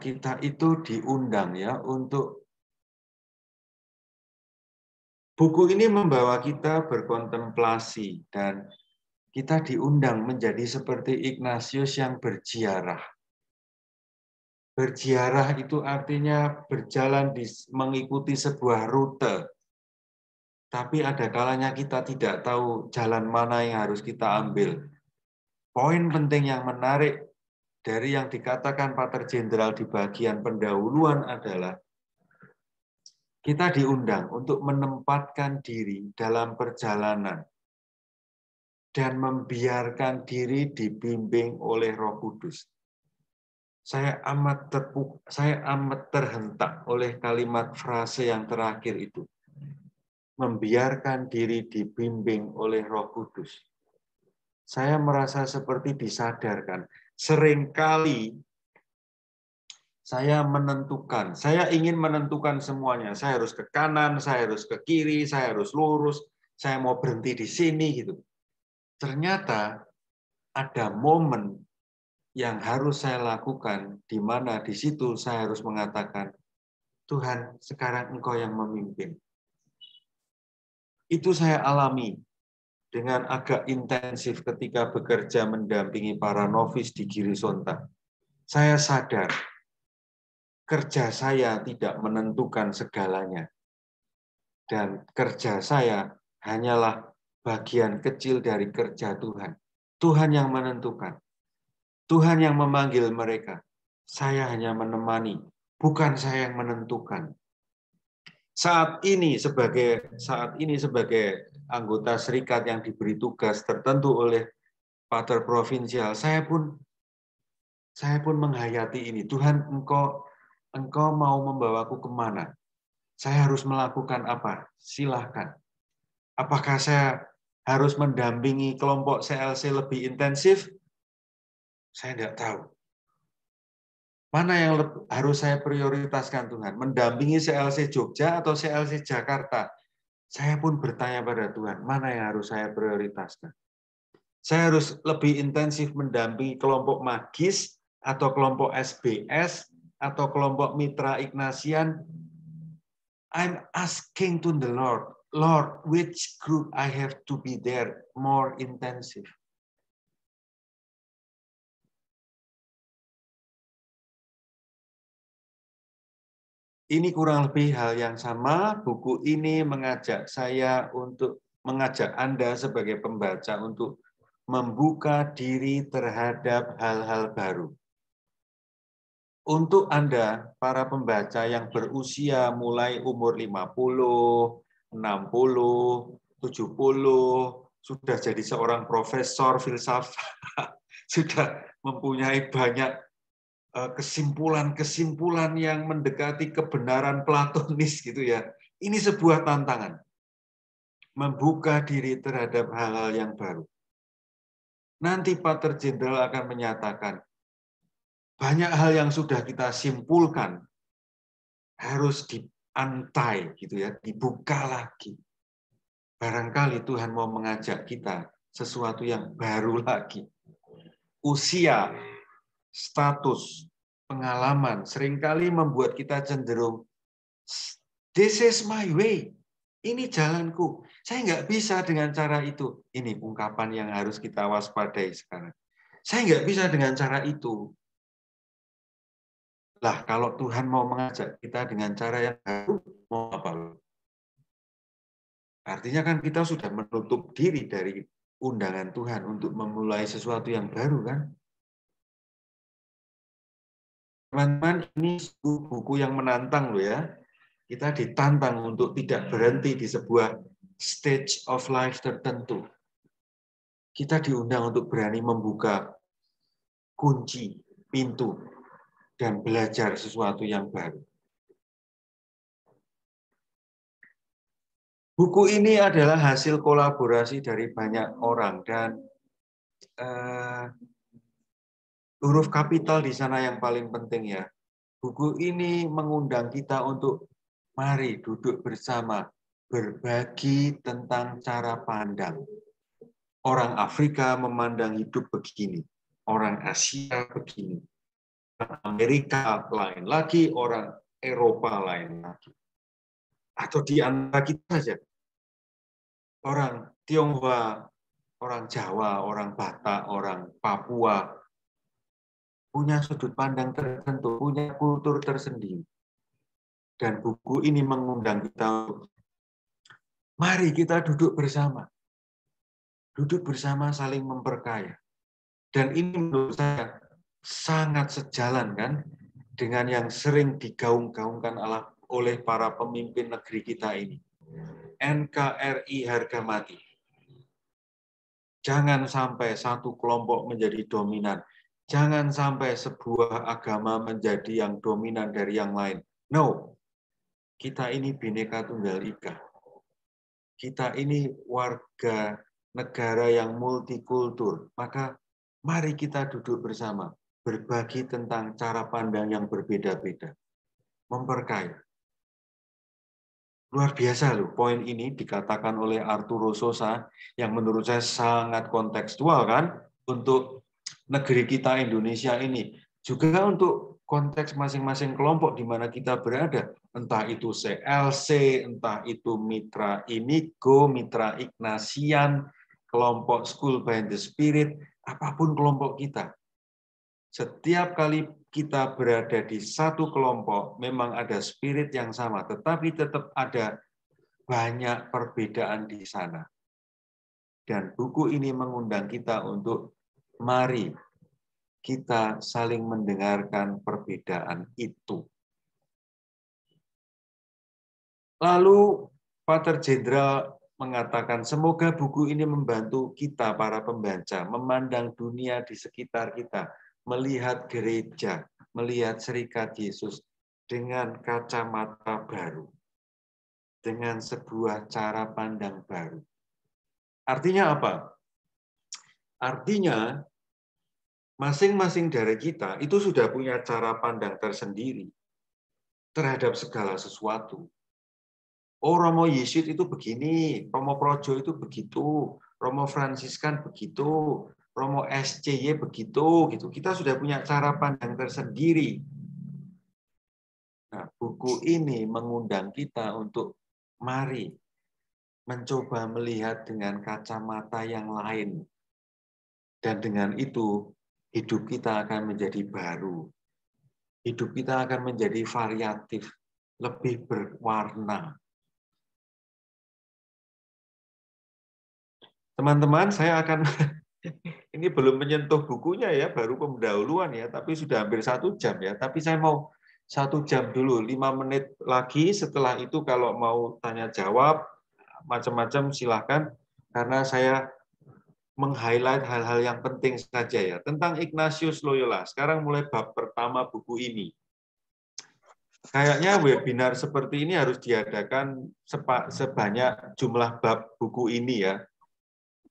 kita itu diundang ya untuk buku ini membawa kita berkontemplasi dan kita diundang menjadi seperti Ignatius yang berziarah. Berziarah itu artinya berjalan mengikuti sebuah rute. Tapi ada kalanya kita tidak tahu jalan mana yang harus kita ambil. Poin penting yang menarik dari yang dikatakan Pater Jenderal di bagian pendahuluan adalah kita diundang untuk menempatkan diri dalam perjalanan dan membiarkan diri dibimbing oleh Roh Kudus. Saya amat terhentak oleh kalimat frase yang terakhir itu. Membiarkan diri dibimbing oleh Roh Kudus. Saya merasa seperti disadarkan. Seringkali saya ingin menentukan semuanya. Saya harus ke kanan, saya harus ke kiri, saya harus lurus, saya mau berhenti di sini gitu. Ternyata ada momen yang harus saya lakukan, di mana di situ saya harus mengatakan, Tuhan, sekarang Engkau yang memimpin. Itu saya alami dengan agak intensif ketika bekerja mendampingi para novis di Girisonta. Saya sadar, kerja saya tidak menentukan segalanya. Dan kerja saya hanyalah bagian kecil dari kerja Tuhan. Tuhan yang menentukan. Tuhan yang memanggil mereka. Saya hanya menemani, bukan saya yang menentukan. Saat ini sebagai anggota serikat yang diberi tugas tertentu oleh Pater Provinsial, saya pun menghayati ini. Tuhan, Engkau mau membawaku kemana? Saya harus melakukan apa? Silahkan. Apakah saya harus mendampingi kelompok CLC lebih intensif? Saya tidak tahu. Mana yang harus saya prioritaskan Tuhan? Mendampingi CLC Jogja atau CLC Jakarta? Saya pun bertanya pada Tuhan, mana yang harus saya prioritaskan? Saya harus lebih intensif mendampingi kelompok magis atau kelompok SBS atau kelompok mitra Ignatian. I'm asking to the Lord, Lord, which group I have to be there more intensive? Ini kurang lebih hal yang sama. Buku ini mengajak Anda sebagai pembaca untuk membuka diri terhadap hal-hal baru. Untuk Anda, para pembaca yang berusia mulai umur 50, 60, 70, sudah jadi seorang profesor filsafat, sudah mempunyai banyak kesimpulan-kesimpulan yang mendekati kebenaran platonis gitu ya. Ini sebuah tantangan. Membuka diri terhadap hal-hal yang baru. Nanti Pater Jenderal akan menyatakan banyak hal yang sudah kita simpulkan harus diantai gitu ya, dibuka lagi. Barangkali Tuhan mau mengajak kita sesuatu yang baru lagi. Usia, status, pengalaman seringkali membuat kita cenderung this is my way. Ini jalanku. Saya nggak bisa dengan cara itu. Ini ungkapan yang harus kita waspadai sekarang. Saya nggak bisa dengan cara itu. Lah, kalau Tuhan mau mengajak kita dengan cara yang baru, mau apa? Artinya kan kita sudah menutup diri dari undangan Tuhan untuk memulai sesuatu yang baru kan? Teman-teman, ini buku yang menantang loh ya. Kita ditantang untuk tidak berhenti di sebuah stage of life tertentu. Kita diundang untuk berani membuka kunci, pintu, dan belajar sesuatu yang baru. Buku ini adalah hasil kolaborasi dari banyak orang, dan huruf kapital di sana yang paling penting ya. Buku ini mengundang kita untuk mari duduk bersama, berbagi tentang cara pandang. Orang Afrika memandang hidup begini, orang Asia begini, orang Amerika lain lagi, orang Eropa lain lagi. Atau di antara kita saja, orang Tionghoa, orang Jawa, orang Batak, orang Papua, punya sudut pandang tertentu, punya kultur tersendiri. Dan buku ini mengundang kita untuk mari kita duduk bersama. Duduk bersama saling memperkaya. Dan ini menurut saya sangat sejalan kan dengan yang sering digaung-gaungkan oleh para pemimpin negeri kita ini. NKRI harga mati. Jangan sampai satu kelompok menjadi dominan. Jangan sampai sebuah agama menjadi yang dominan dari yang lain. No. Kita ini Bhinneka Tunggal Ika. Kita ini warga negara yang multikultur. Maka mari kita duduk bersama, berbagi tentang cara pandang yang berbeda-beda. Memperkaya. Luar biasa loh, poin ini dikatakan oleh Arturo Sosa yang menurut saya sangat kontekstual kan untuk negeri kita Indonesia ini. Juga untuk konteks masing-masing kelompok di mana kita berada. Entah itu CLC, entah itu Mitra Inigo, Mitra Ignatian, kelompok School by the Spirit, apapun kelompok kita. Setiap kali kita berada di satu kelompok, memang ada spirit yang sama, tetapi tetap ada banyak perbedaan di sana. Dan buku ini mengundang kita untuk mari kita saling mendengarkan perbedaan itu. Lalu Pater Jenderal mengatakan, semoga buku ini membantu kita para pembaca memandang dunia di sekitar kita, melihat gereja, melihat Serikat Yesus dengan kacamata baru, dengan sebuah cara pandang baru. Artinya apa? Artinya masing-masing dari kita itu sudah punya cara pandang tersendiri terhadap segala sesuatu. Oh, Romo Yesuit itu begini, Romo Projo itu begitu, Romo Fransiskan begitu, Romo SCY begitu, gitu. Kita sudah punya cara pandang tersendiri. Nah, buku ini mengundang kita untuk mari mencoba melihat dengan kacamata yang lain. Dan dengan itu, hidup kita akan menjadi baru. Hidup kita akan menjadi variatif, lebih berwarna. Teman-teman, saya akan ini belum menyentuh bukunya ya, baru pendahuluan ya, tapi sudah hampir 1 jam ya. Tapi saya mau 1 jam dulu, 5 menit lagi. Setelah itu kalau mau tanya jawab macam-macam silahkan, karena saya meng-highlight hal-hal yang penting saja ya tentang Ignatius Loyola. Sekarang mulai bab pertama buku ini. Kayaknya webinar seperti ini harus diadakan sebanyak jumlah bab buku ini ya.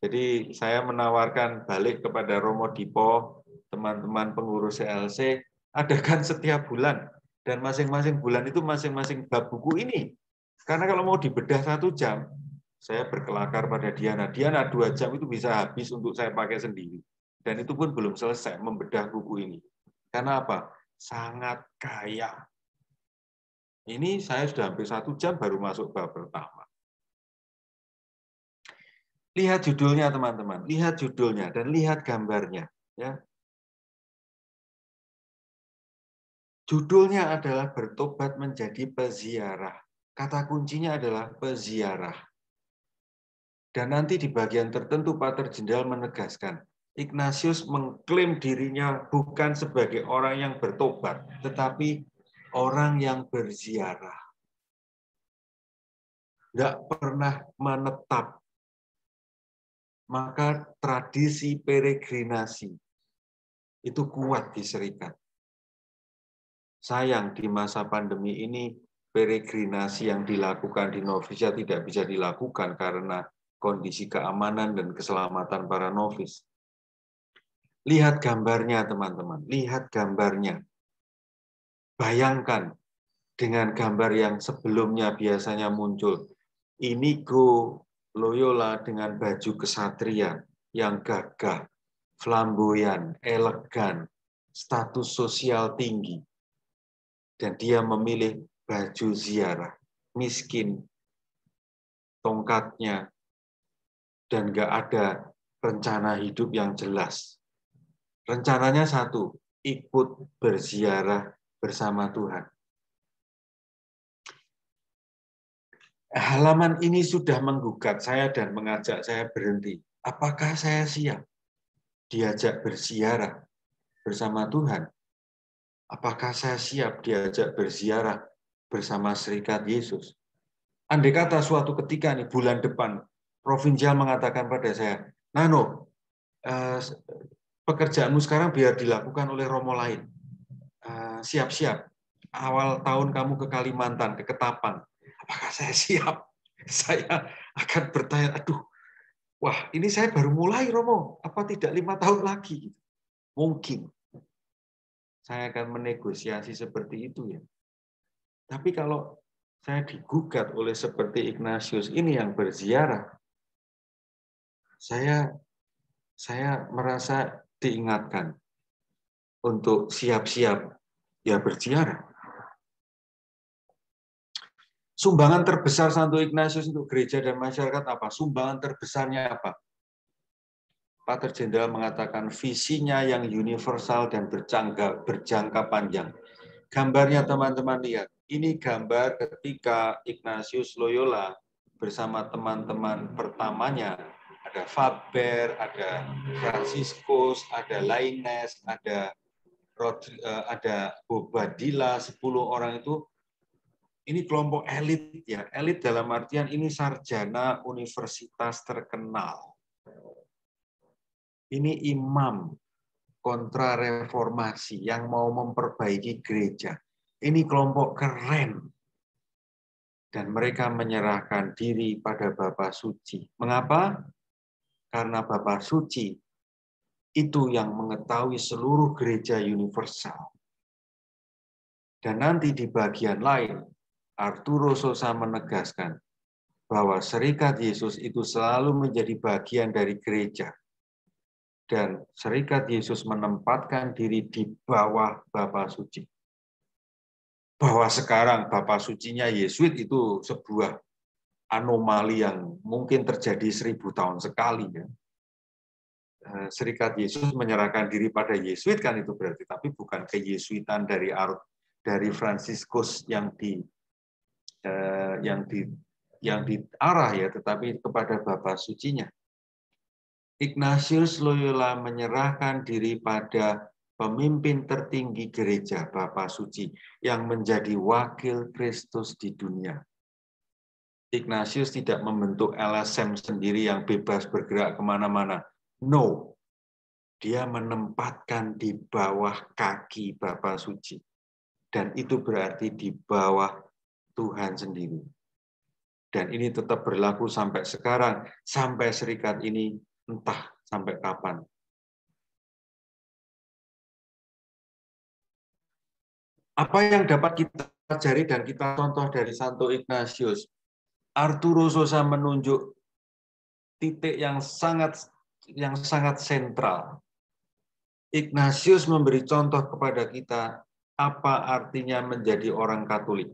Jadi saya menawarkan balik kepada Romo Dipo, teman-teman pengurus CLC, adakan setiap bulan. Dan masing-masing bulan itu masing-masing bab buku ini. Karena kalau mau dibedah 1 jam, saya berkelakar pada Diana. Diana 2 jam itu bisa habis untuk saya pakai sendiri. Dan itu pun belum selesai membedah buku ini. Karena apa? Sangat kaya. Ini saya sudah hampir 1 jam baru masuk bab pertama. Lihat judulnya teman-teman, lihat judulnya dan lihat gambarnya. Ya. Judulnya adalah bertobat menjadi peziarah. Kata kuncinya adalah peziarah. Dan nanti di bagian tertentu Pater Jenderal menegaskan, Ignatius mengklaim dirinya bukan sebagai orang yang bertobat, tetapi orang yang berziarah. tidak pernah menetap. Maka tradisi peregrinasi itu kuat di Serikat. Sayang di masa pandemi ini peregrinasi yang dilakukan di novisia tidak bisa dilakukan karena kondisi keamanan dan keselamatan para novis. Lihat gambarnya teman-teman, lihat gambarnya. Bayangkan dengan gambar yang sebelumnya biasanya muncul. Inigo Loyola dengan baju kesatria yang gagah, flamboyan, elegan, status sosial tinggi. Dan dia memilih baju ziarah, miskin, tongkatnya, dan nggak ada rencana hidup yang jelas. Rencananya satu, ikut berziarah bersama Tuhan. Halaman ini sudah menggugat saya dan mengajak saya berhenti. Apakah saya siap diajak berziarah bersama Tuhan? Apakah saya siap diajak berziarah bersama Serikat Yesus? Andai kata suatu ketika nih bulan depan, provinsial mengatakan pada saya, Nano, pekerjaanmu sekarang biar dilakukan oleh romo lain. Siap-siap. Awal tahun kamu ke Kalimantan, ke Ketapang. Apakah saya siap? Saya akan bertanya, aduh, wah ini saya baru mulai Romo, apa tidak 5 tahun lagi? Mungkin. Saya akan menegosiasi seperti itu ya. Tapi kalau saya digugat oleh seperti Ignatius ini yang berziarah, saya merasa diingatkan untuk siap-siap ya berziarah. Sumbangan terbesar Santo Ignatius untuk gereja dan masyarakat apa? Sumbangan terbesarnya apa? Pater Jenderal mengatakan visinya yang universal dan berjangka panjang. Gambarnya teman-teman lihat. Ini gambar ketika Ignatius Loyola bersama teman-teman pertamanya. Ada Faber, ada Franciscus, ada Lainez, ada Bobadilla, 10 orang itu. Ini kelompok elit ya, elit dalam artian ini sarjana universitas terkenal. Ini imam kontra reformasi yang mau memperbaiki gereja. Ini kelompok keren. Dan mereka menyerahkan diri pada Bapa Suci. Mengapa? Karena Bapa Suci itu yang mengetahui seluruh gereja universal. Dan nanti di bagian lain, Arturo Sosa menegaskan bahwa Serikat Yesus itu selalu menjadi bagian dari gereja. Dan Serikat Yesus menempatkan diri di bawah Bapa Suci. Bahwa sekarang Bapa Sucinya Yesuit itu sebuah anomali yang mungkin terjadi 1000 tahun sekali. Ya. Serikat Yesus menyerahkan diri pada Yesuit kan itu berarti, tapi bukan keyesuitan dari Franciscus yang diarah ya, tetapi kepada Bapa Sucinya. Ignatius Loyola menyerahkan diri pada pemimpin tertinggi gereja, Bapa Suci, yang menjadi wakil Kristus di dunia. Ignatius tidak membentuk LSM sendiri yang bebas bergerak kemana-mana. No, dia menempatkan di bawah kaki Bapa Suci. Dan itu berarti di bawah Tuhan sendiri. Dan ini tetap berlaku sampai sekarang, sampai serikat ini entah sampai kapan. Apa yang dapat kita pelajari dan kita contoh dari Santo Ignatius? Arturo Sosa menunjuk titik yang sangat sentral. Ignatius memberi contoh kepada kita apa artinya menjadi orang Katolik.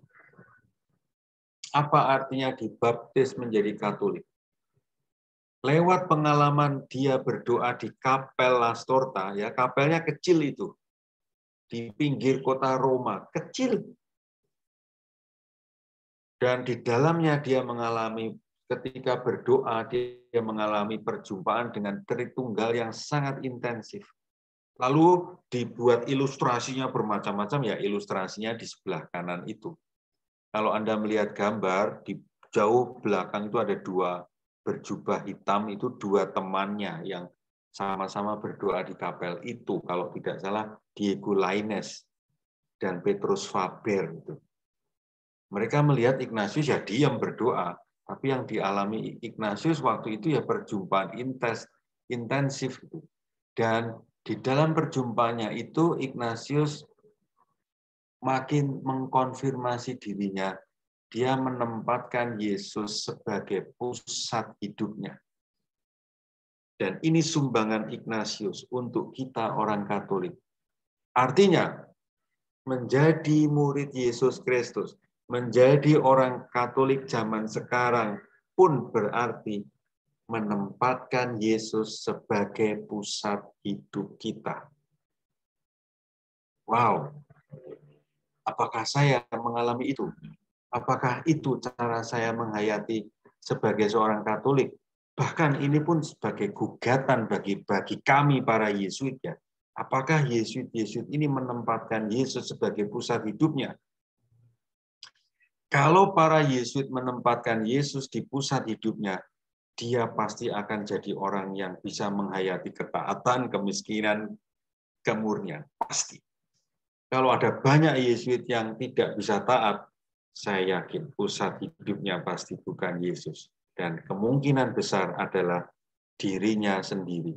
Apa artinya dibaptis menjadi Katolik? Lewat pengalaman dia berdoa di Kapel Lastorta, ya kapelnya kecil itu, di pinggir kota Roma, kecil. Dan di dalamnya dia mengalami, ketika berdoa, dia mengalami perjumpaan dengan Tritunggal yang sangat intensif. Lalu dibuat ilustrasinya bermacam-macam, ya ilustrasinya di sebelah kanan itu. Kalau Anda melihat gambar, di jauh belakang itu ada dua berjubah hitam, itu dua temannya yang sama-sama berdoa di kapel itu, kalau tidak salah Diego Lainez dan Petrus Faber itu. Mereka melihat Ignatius ya diam berdoa, tapi yang dialami Ignatius waktu itu ya perjumpaan intensif itu. Dan di dalam perjumpaannya itu Ignatius makin mengkonfirmasi dirinya, dia menempatkan Yesus sebagai pusat hidupnya. Dan ini sumbangan Ignatius untuk kita orang Katolik. Artinya, menjadi murid Yesus Kristus, menjadi orang Katolik zaman sekarang pun berarti menempatkan Yesus sebagai pusat hidup kita. Wow, apakah saya mengalami itu? Apakah itu cara saya menghayati sebagai seorang Katolik? Bahkan ini pun sebagai gugatan bagi kami para Yesuit ya. Apakah Yesuit ini menempatkan Yesus sebagai pusat hidupnya? Kalau para Yesuit menempatkan Yesus di pusat hidupnya, dia pasti akan jadi orang yang bisa menghayati ketaatan, kemiskinan, kemurnian. Pasti. Kalau ada banyak Yesuit yang tidak bisa taat, saya yakin pusat hidupnya pasti bukan Yesus. Dan kemungkinan besar adalah dirinya sendiri.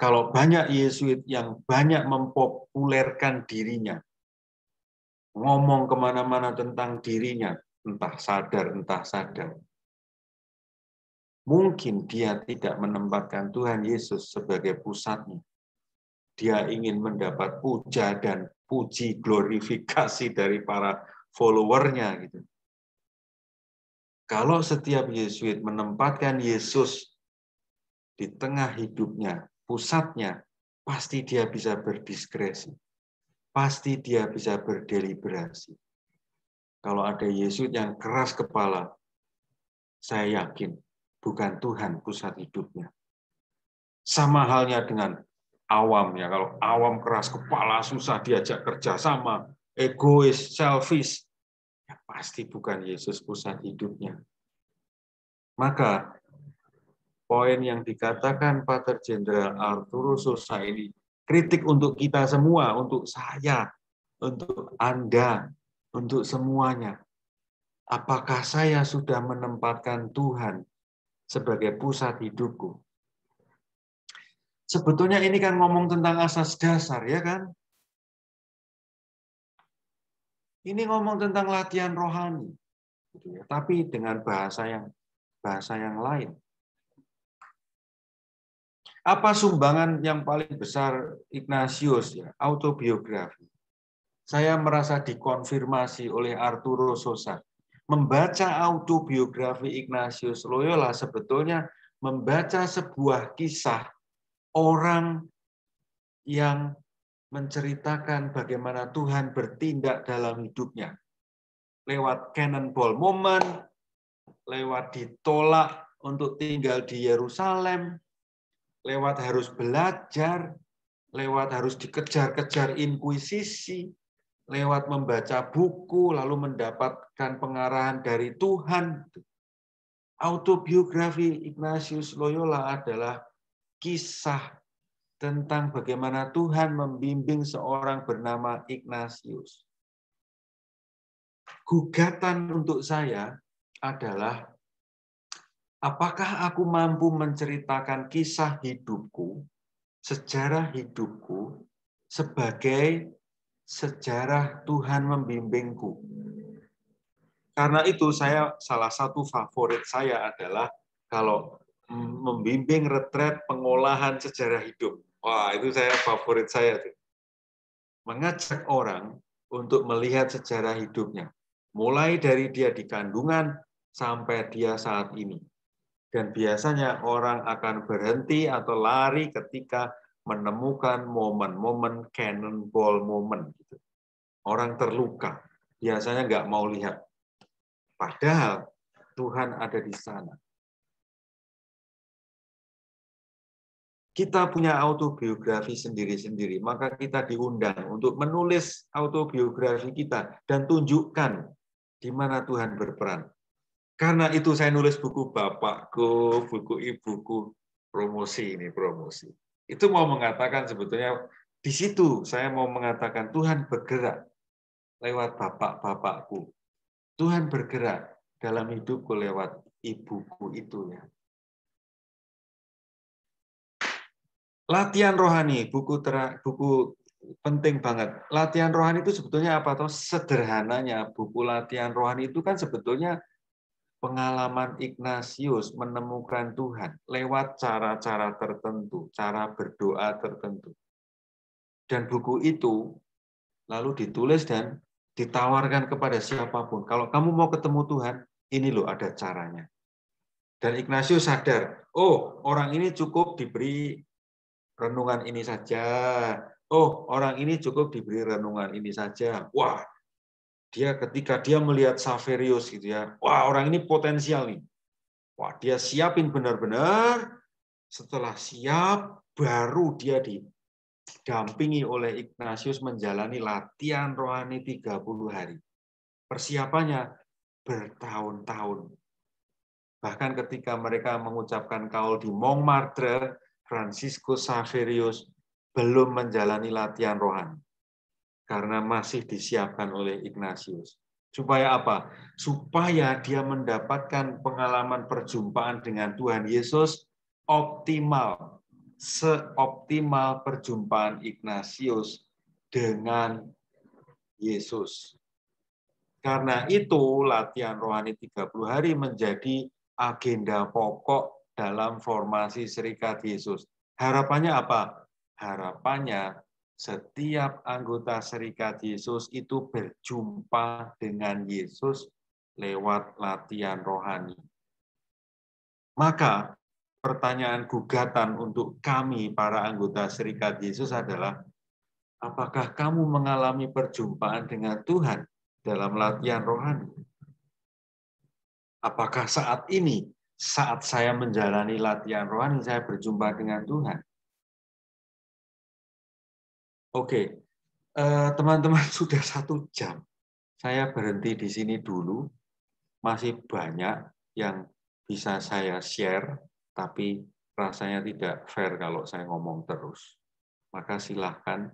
Kalau banyak Yesuit yang banyak mempopulerkan dirinya, ngomong kemana-mana tentang dirinya, entah sadar, mungkin dia tidak menempatkan Tuhan Yesus sebagai pusatnya. Dia ingin mendapat puja dan puji, glorifikasi dari para followernya. Gitu. Kalau setiap Yesuit menempatkan Yesus di tengah hidupnya, pusatnya, pasti dia bisa berdiskresi. Pasti dia bisa berdeliberasi. Kalau ada Yesuit yang keras kepala, saya yakin bukan Tuhan pusat hidupnya. Sama halnya dengan awam ya, kalau awam keras kepala, susah diajak kerjasama, egois, selfish, ya pasti bukan Yesus pusat hidupnya. Maka poin yang dikatakan Pater Jenderal Arturo Sosa ini kritik untuk kita semua, untuk saya, untuk Anda, untuk semuanya. Apakah saya sudah menempatkan Tuhan sebagai pusat hidupku? Sebetulnya ini kan ngomong tentang asas dasar, ya kan? Ini ngomong tentang latihan rohani, tapi dengan bahasa yang lain. Apa sumbangan yang paling besar Ignatius? Ya, autobiografi. Saya merasa dikonfirmasi oleh Arturo Sosa. Membaca autobiografi Ignatius Loyola sebetulnya membaca sebuah kisah orang yang menceritakan bagaimana Tuhan bertindak dalam hidupnya. Lewat cannonball moment, lewat ditolak untuk tinggal di Yerusalem, lewat harus belajar, lewat harus dikejar-kejar inkuisisi, lewat membaca buku, lalu mendapatkan pengarahan dari Tuhan. Autobiografi Ignatius Loyola adalah kisah tentang bagaimana Tuhan membimbing seorang bernama Ignatius. Gugatan untuk saya adalah, apakah aku mampu menceritakan kisah hidupku, sejarah hidupku, sebagai sejarah Tuhan membimbingku? Karena itu salah satu favorit saya adalah kalau membimbing retret pengolahan sejarah hidup. Wah, itu favorit saya. Mengajak orang untuk melihat sejarah hidupnya. Mulai dari dia di kandungan sampai dia saat ini. Dan biasanya orang akan berhenti atau lari ketika menemukan momen-momen cannonball moment. Orang terluka, biasanya nggak mau lihat. Padahal Tuhan ada di sana. Kita punya autobiografi sendiri-sendiri, maka kita diundang untuk menulis autobiografi kita dan tunjukkan Di mana Tuhan berperan. Karena itu saya nulis buku bapakku, buku ibuku, promosi ini, promosi. Itu mau mengatakan sebetulnya, di situ saya mau mengatakan Tuhan bergerak lewat bapak-bapakku. Tuhan bergerak dalam hidupku lewat ibuku itu ya. Latihan rohani, buku penting banget. Latihan rohani itu sebetulnya apa? Atau sederhananya, buku latihan rohani itu kan sebetulnya pengalaman Ignatius menemukan Tuhan lewat cara-cara tertentu, cara berdoa tertentu. Dan buku itu lalu ditulis dan ditawarkan kepada siapapun. Kalau kamu mau ketemu Tuhan, ini loh ada caranya. Dan Ignatius sadar, oh orang ini cukup diberi renungan ini saja. Oh, orang ini cukup diberi renungan ini saja. Wah, ketika dia melihat Xaverius gitu ya, wah orang ini potensial nih. Wah, dia siapin benar-benar. Setelah siap, baru dia didampingi oleh Ignatius menjalani latihan rohani 30 hari. Persiapannya bertahun-tahun. Bahkan ketika mereka mengucapkan kaul di Montmartre, Franciscus Xaverius belum menjalani latihan rohani. Karena masih disiapkan oleh Ignatius. Supaya apa? Supaya dia mendapatkan pengalaman perjumpaan dengan Tuhan Yesus optimal. Seoptimal perjumpaan Ignatius dengan Yesus. Karena itu latihan rohani 30 hari menjadi agenda pokok dalam formasi Serikat Yesus. Harapannya apa? Harapannya setiap anggota Serikat Yesus itu berjumpa dengan Yesus lewat latihan rohani. Maka pertanyaan gugatan untuk kami para anggota Serikat Yesus adalah, apakah kamu mengalami perjumpaan dengan Tuhan dalam latihan rohani? Apakah saat ini, saat saya menjalani latihan rohani, saya berjumpa dengan Tuhan? Oke, teman-teman sudah 1 jam. Saya berhenti di sini dulu. Masih banyak yang bisa saya share, tapi rasanya tidak fair kalau saya ngomong terus. Maka silahkan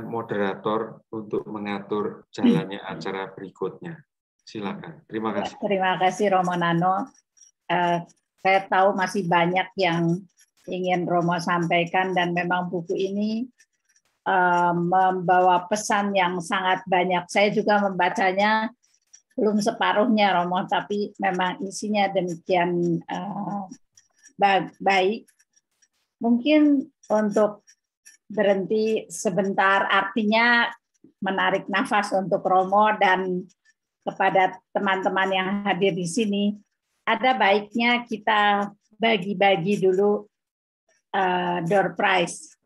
moderator untuk mengatur jalannya acara berikutnya. Silakan. Terima kasih. Terima kasih Romo Nano. Saya tahu masih banyak yang ingin Romo sampaikan dan memang buku ini membawa pesan yang sangat banyak. Saya juga membacanya belum separuhnya Romo, tapi memang isinya demikian baik. Mungkin untuk berhenti sebentar, artinya menarik nafas untuk Romo dan kepada teman-teman yang hadir di sini, ada baiknya kita bagi-bagi dulu door prize.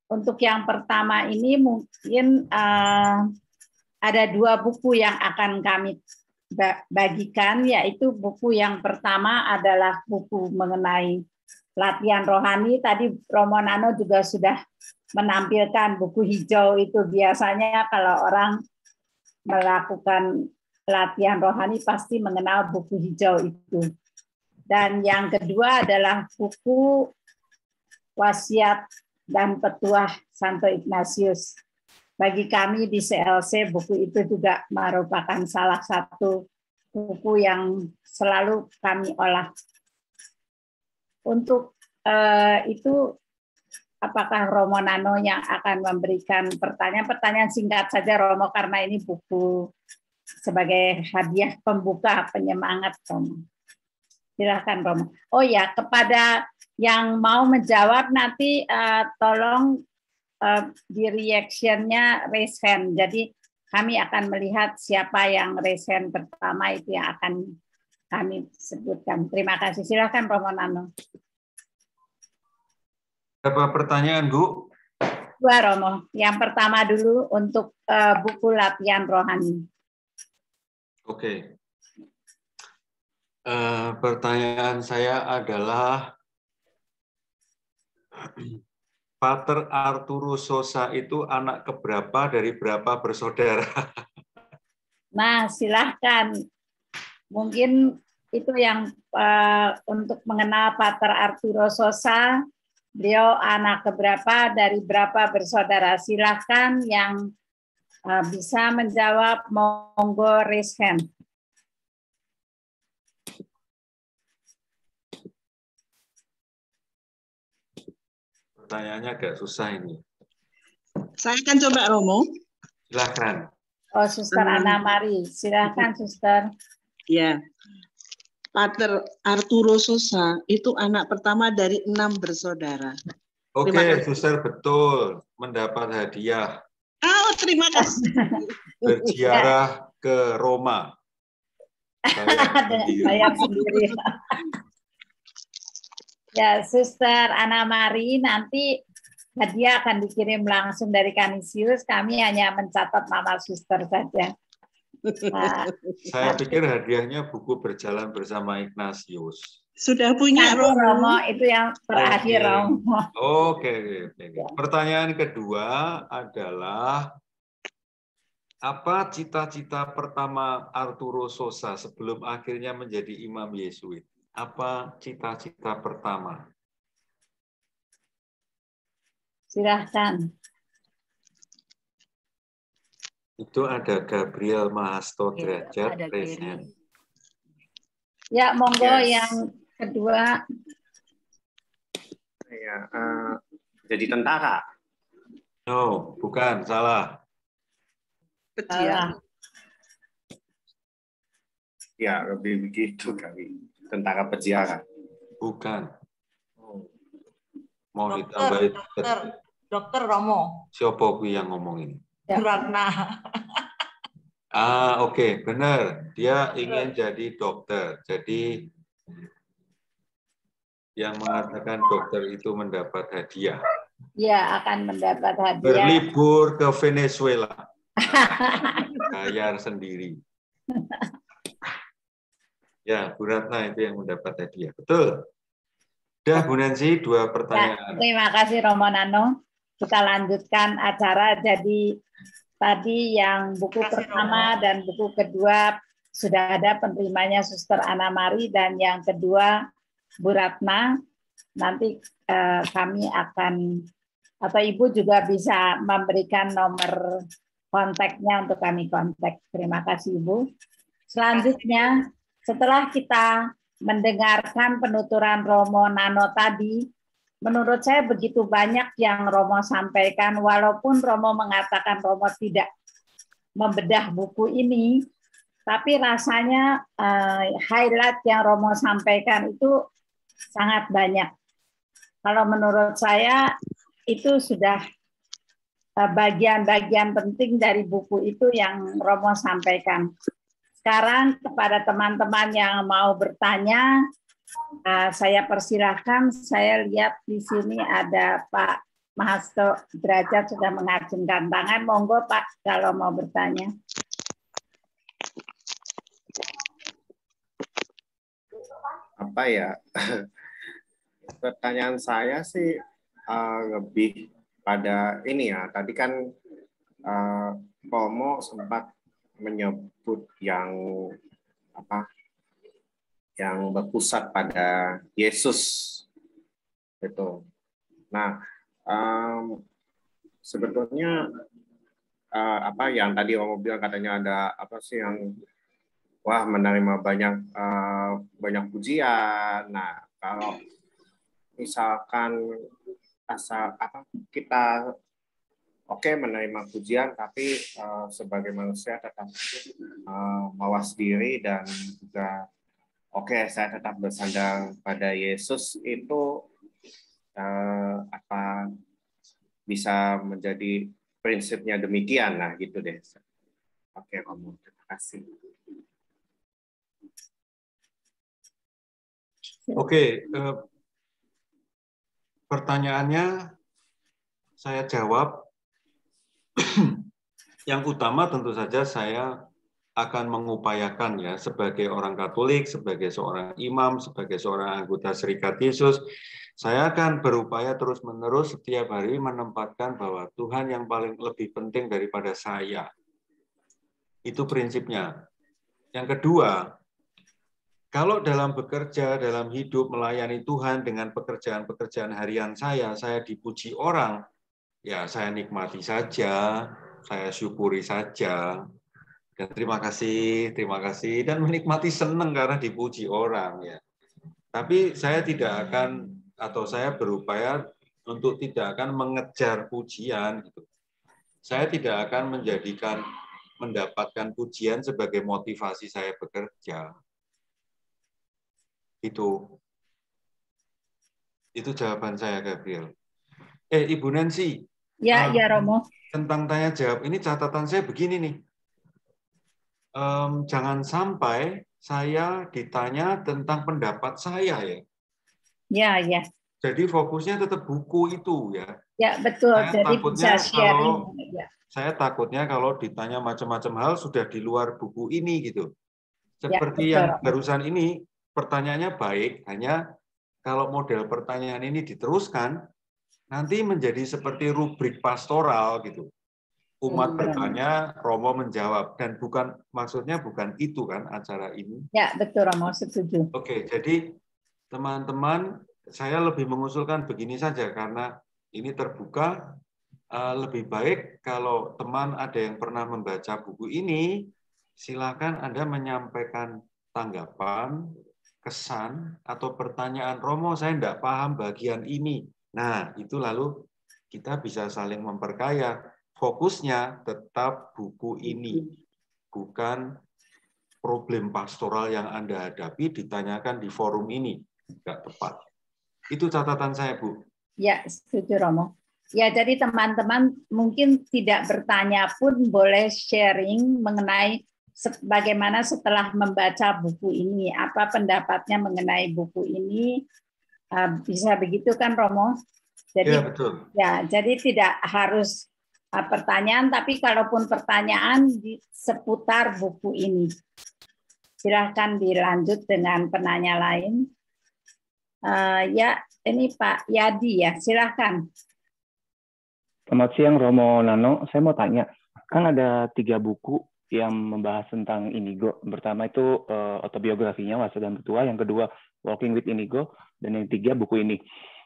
Untuk yang pertama ini mungkin ada 2 buku yang akan kami bagikan, yaitu buku yang pertama adalah buku mengenai latihan rohani. Tadi Romo Nano juga sudah menampilkan buku hijau itu. Biasanya kalau orang melakukan latihan rohani pasti mengenal buku hijau itu. Dan yang kedua adalah buku wasiat dan petuah Santo Ignatius. Bagi kami di CLC, buku itu juga merupakan salah satu buku yang selalu kami olah. Untuk itu, apakah Romo Nano yang akan memberikan pertanyaan singkat saja, Romo, karena ini buku sebagai hadiah pembuka penyemangat, Romo. Silakan, Romo. Oh ya, kepada yang mau menjawab nanti tolong di reaction-nya raise hand. Jadi kami akan melihat siapa yang raise hand pertama, itu yang akan kami sebutkan. Terima kasih. Silakan Romo Nano. Berapa pertanyaan, Bu? 2, Romo. Yang pertama dulu untuk buku latihan rohani. Oke. Pertanyaan saya adalah, Pater Arturus Sosa itu anak keberapa dari berapa bersaudara? Nah, silahkan. Mungkin itu yang untuk mengenal Pater Arturus Sosa. Beliau anak keberapa dari berapa bersaudara? Silahkan yang bisa menjawab, monggo raise hand. Pertanyaannya agak susah ini. Saya akan coba, Romo. Silakan. Oh, Suster Ana Mari. Silakan, Suster. Ya. Pater Arturus Sosa itu anak pertama dari 6 bersaudara. Oke, Suster, betul. Mendapat hadiah. Oh, terima kasih. Berziarah ke Roma. Bayar sendiri. Ya, Suster Ana Mari, nanti hadiah akan dikirim langsung dari Kanisius. Kami hanya mencatat nama Suster saja. Nah, saya pikir hadiahnya buku Berjalan Bersama Ignatius. Sudah punya, Romo. Itu yang terakhir, Romo. Oke. Pertanyaan kedua adalah, apa cita-cita pertama Arturus Sosa sebelum akhirnya menjadi imam Yesuit? Apa cita-cita pertama? Silahkan. Itu ada Gabriel Mahasto Derajat. Ya, monggo yang kedua. Ya, jadi tentara. No, bukan, salah. Peziarah. Ya, lebih begitu kali. Tentara peziarah. Bukan. Mau Dokter, ditambahin? Dokter Romo. Siapa yang ngomong ini? Ratna. Oke, benar. Dia ingin jadi dokter. Jadi yang mengatakan dokter itu mendapat hadiah. Ya, akan mendapat hadiah. Berlibur ke Venezuela. Bayar sendiri. Ya, Bu Ratna itu yang mendapat hadiah. Betul. Sudah, Bu Nancy, 2 pertanyaan. Ya, terima kasih, Romo Nano. Kita lanjutkan acara. Jadi tadi yang buku pertama dan buku kedua sudah ada penerimanya Suster Ana Mari, dan yang kedua Bu Ratna. Nanti kami akan, atau Ibu juga bisa memberikan nomor kontaknya untuk kami kontak. Terima kasih, Ibu. Selanjutnya, setelah kita mendengarkan penuturan Romo Nano tadi, menurut saya begitu banyak yang Romo sampaikan, walaupun Romo mengatakan Romo tidak membedah buku ini, tapi rasanya highlight yang Romo sampaikan itu sangat banyak. Kalau menurut saya itu sudah bagian-bagian penting dari buku itu yang Romo sampaikan. Sekarang kepada teman-teman yang mau bertanya, saya persilahkan. Saya lihat di sini ada Pak Mahasto Derajat sudah mengacungkan tangan. Monggo Pak, kalau mau bertanya. Apa ya? Pertanyaan saya sih lebih pada ini ya. Tadi kan Romo sempat menyebut yang apa? Yang berpusat pada Yesus, gitu. Nah, sebetulnya apa yang tadi Romo bilang katanya ada apa sih yang menerima banyak pujian. Nah, kalau misalkan asal kita menerima pujian, tapi sebagai manusia tetap mawas diri dan juga saya tetap bersandar pada Yesus, itu bisa menjadi prinsipnya demikian. Nah, gitu deh. Romo, terima kasih. Pertanyaannya saya jawab. Yang utama tentu saja saya akan mengupayakan ya sebagai orang Katolik, sebagai seorang imam, sebagai seorang anggota Serikat Yesus, saya akan berupaya terus-menerus setiap hari menempatkan bahwa Tuhan yang paling lebih penting daripada saya. Itu prinsipnya. Yang kedua, kalau dalam bekerja, dalam hidup, melayani Tuhan dengan pekerjaan-pekerjaan harian saya dipuji orang, ya saya nikmati saja, saya syukuri saja, dan terima kasih, dan menikmati senang karena dipuji orang. Ya. Tapi saya tidak akan, atau saya berupaya untuk tidak akan mengejar pujian. Gitu. Saya tidak akan mendapatkan pujian sebagai motivasi saya bekerja. Itu jawaban saya, Gabriel. Ibu Nancy. Ya, ya Romo. Tentang tanya jawab, ini catatan saya begini nih. Jangan sampai saya ditanya tentang pendapat saya ya. Ya, ya. Jadi fokusnya tetap buku itu ya. Ya, betul. Jadi bisa sharing. Saya takutnya kalau ditanya macam-macam hal sudah di luar buku ini gitu. Seperti ya, yang barusan ini, pertanyaannya baik, hanya kalau model pertanyaan ini diteruskan, nanti menjadi seperti rubrik pastoral gitu. Umat bertanya, Romo menjawab, dan maksudnya bukan itu kan acara ini. Ya, betul Romo, setuju. Oke, jadi teman-teman, saya lebih mengusulkan begini saja karena ini terbuka. Lebih baik kalau teman ada yang pernah membaca buku ini, silakan Anda menyampaikan tanggapan, kesan, atau pertanyaan, Romo, saya tidak paham bagian ini. Nah, itu lalu kita bisa saling memperkaya. Fokusnya tetap buku ini, bukan problem pastoral yang Anda hadapi ditanyakan di forum ini. Tidak tepat. Itu catatan saya, Bu. Ya, setuju, Romo. Ya, jadi teman-teman mungkin tidak bertanya pun boleh sharing mengenai bagaimana setelah membaca buku ini, apa pendapatnya mengenai buku ini. Bisa begitu kan, Romo? Jadi, ya, betul. Ya, jadi tidak harus pertanyaan, tapi kalaupun pertanyaan seputar buku ini. Silahkan dilanjut dengan penanya lain. Ya, ini Pak Yadi ya, silahkan. Selamat siang Romo Nano, saya mau tanya, kan ada 3 buku yang membahas tentang Inigo. Pertama itu autobiografinya Wasa dan Tetua, yang kedua Walking with Inigo, dan yang 3 buku ini.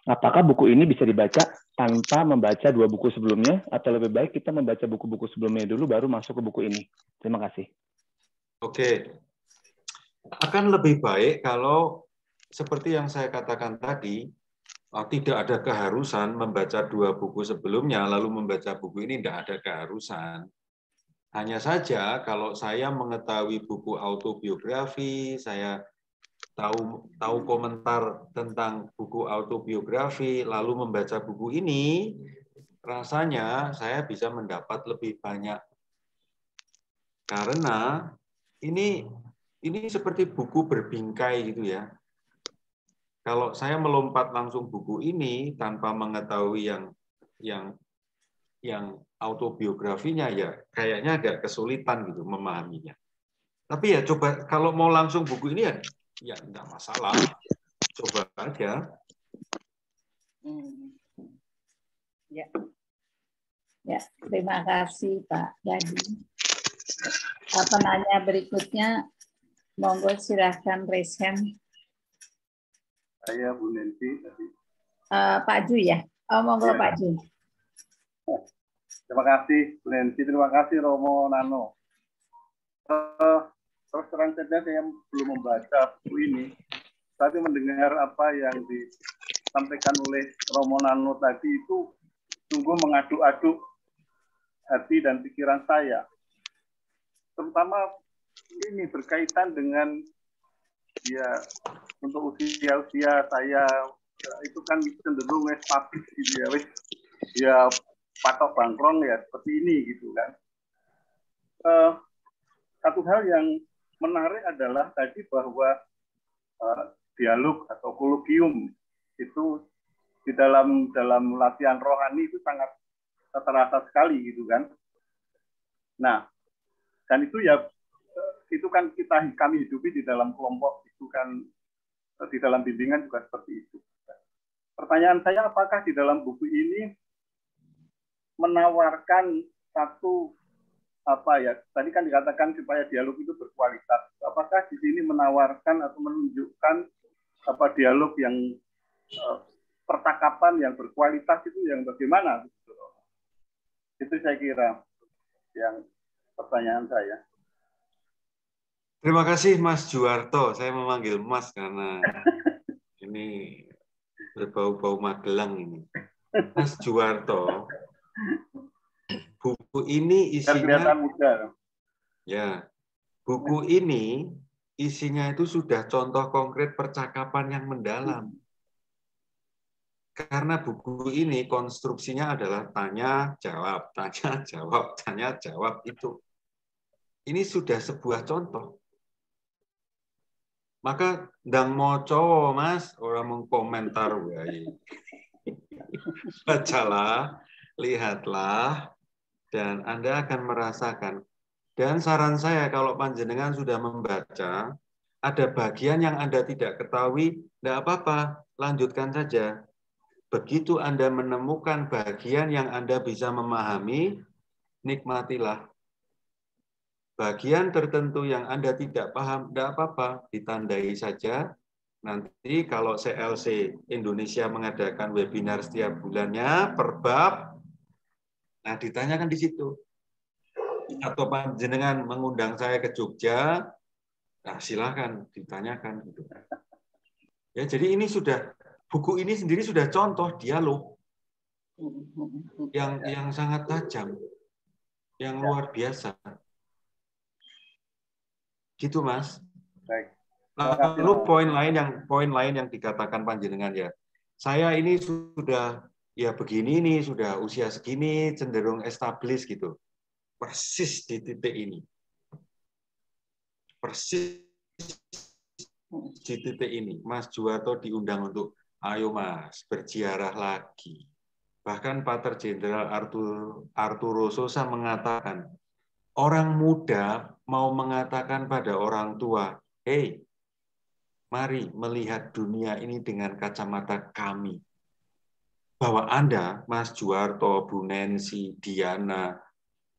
Apakah buku ini bisa dibaca tanpa membaca 2 buku sebelumnya, atau lebih baik kita membaca buku-buku sebelumnya dulu baru masuk ke buku ini? Terima kasih. Oke, akan lebih baik kalau seperti yang saya katakan tadi, tidak ada keharusan membaca 2 buku sebelumnya, lalu membaca buku ini tidak ada keharusan. Hanya saja kalau saya mengetahui buku autobiografi, saya tahu komentar tentang buku autobiografi, lalu membaca buku ini, rasanya saya bisa mendapat lebih banyak. Karena ini seperti buku berbingkai gitu ya. Kalau saya melompat langsung buku ini tanpa mengetahui yang autobiografinya, ya kayaknya agak kesulitan gitu memahaminya. Tapi ya coba kalau mau langsung buku ini ya enggak masalah. Coba aja. Ya. Ya, terima kasih Pak Yadi. Penanya berikutnya, monggo silahkan raise hand. Saya Bu Nancy tadi. Pak Ju ya. Monggo ya. Pak Ju. Terima kasih Bu Nancy, terima kasih Romo Nano. Terus terang saja saya belum membaca buku ini, tapi mendengar apa yang disampaikan oleh Romo Nano tadi itu sungguh mengaduk-aduk hati dan pikiran saya. Terutama ini berkaitan dengan ya untuk usia saya itu kan cenderung wes pabrik gitu ya, wes ya patok bangkrong ya seperti ini gitu kan. Satu hal yang menarik adalah tadi bahwa dialog atau kolokium itu di dalam latihan rohani itu sangat terasa sekali gitu kan. Nah, dan itu ya itu kan kami hidupi di dalam kelompok, itu kan di dalam bimbingan juga seperti itu. Pertanyaan saya, apakah di dalam buku ini menawarkan satu tadi kan dikatakan supaya dialog itu berkualitas. Apakah di sini menawarkan atau menunjukkan dialog yang percakapan yang berkualitas itu yang bagaimana? Itu saya kira yang pertanyaan saya. Terima kasih Mas Juwarto. Saya memanggil Mas karena ini berbau-bau Magelang ini. Mas Juwarto, buku ini isinya muda. Ya, buku ini isinya itu sudah contoh konkret percakapan yang mendalam. Karena buku ini konstruksinya adalah tanya jawab, tanya jawab, tanya jawab itu. Ini sudah sebuah contoh. Maka ndang moco Mas, orang mengkomentar wae. Bacalah, lihatlah, dan Anda akan merasakan. Dan saran saya kalau panjenengan sudah membaca, ada bagian yang Anda tidak ketahui, tidak apa-apa, lanjutkan saja. Begitu Anda menemukan bagian yang Anda bisa memahami, nikmatilah. Bagian tertentu yang Anda tidak paham, tidak apa-apa, ditandai saja. Nanti kalau CLC Indonesia mengadakan webinar setiap bulannya per bab, nah ditanyakan di situ. Atau panjenengan mengundang saya ke Jogja, nah silakan ditanyakan gitu. Ya, jadi ini sudah buku ini sendiri sudah contoh dialog yang sangat tajam, yang luar biasa. Gitu Mas. Baik. Lalu poin lain yang dikatakan panjenengan ya. Saya ini sudah ya begini nih, sudah usia segini cenderung established gitu. Persis di titik ini. Persis di titik ini. Mas Juwarto diundang untuk ayo Mas, berziarah lagi. Bahkan Pater Jenderal Arturo Sosa mengatakan, orang muda mau mengatakan pada orang tua, "Hei, mari melihat dunia ini dengan kacamata kami." Bahwa Anda, Mas Juwarto, Bu Nancy, Diana,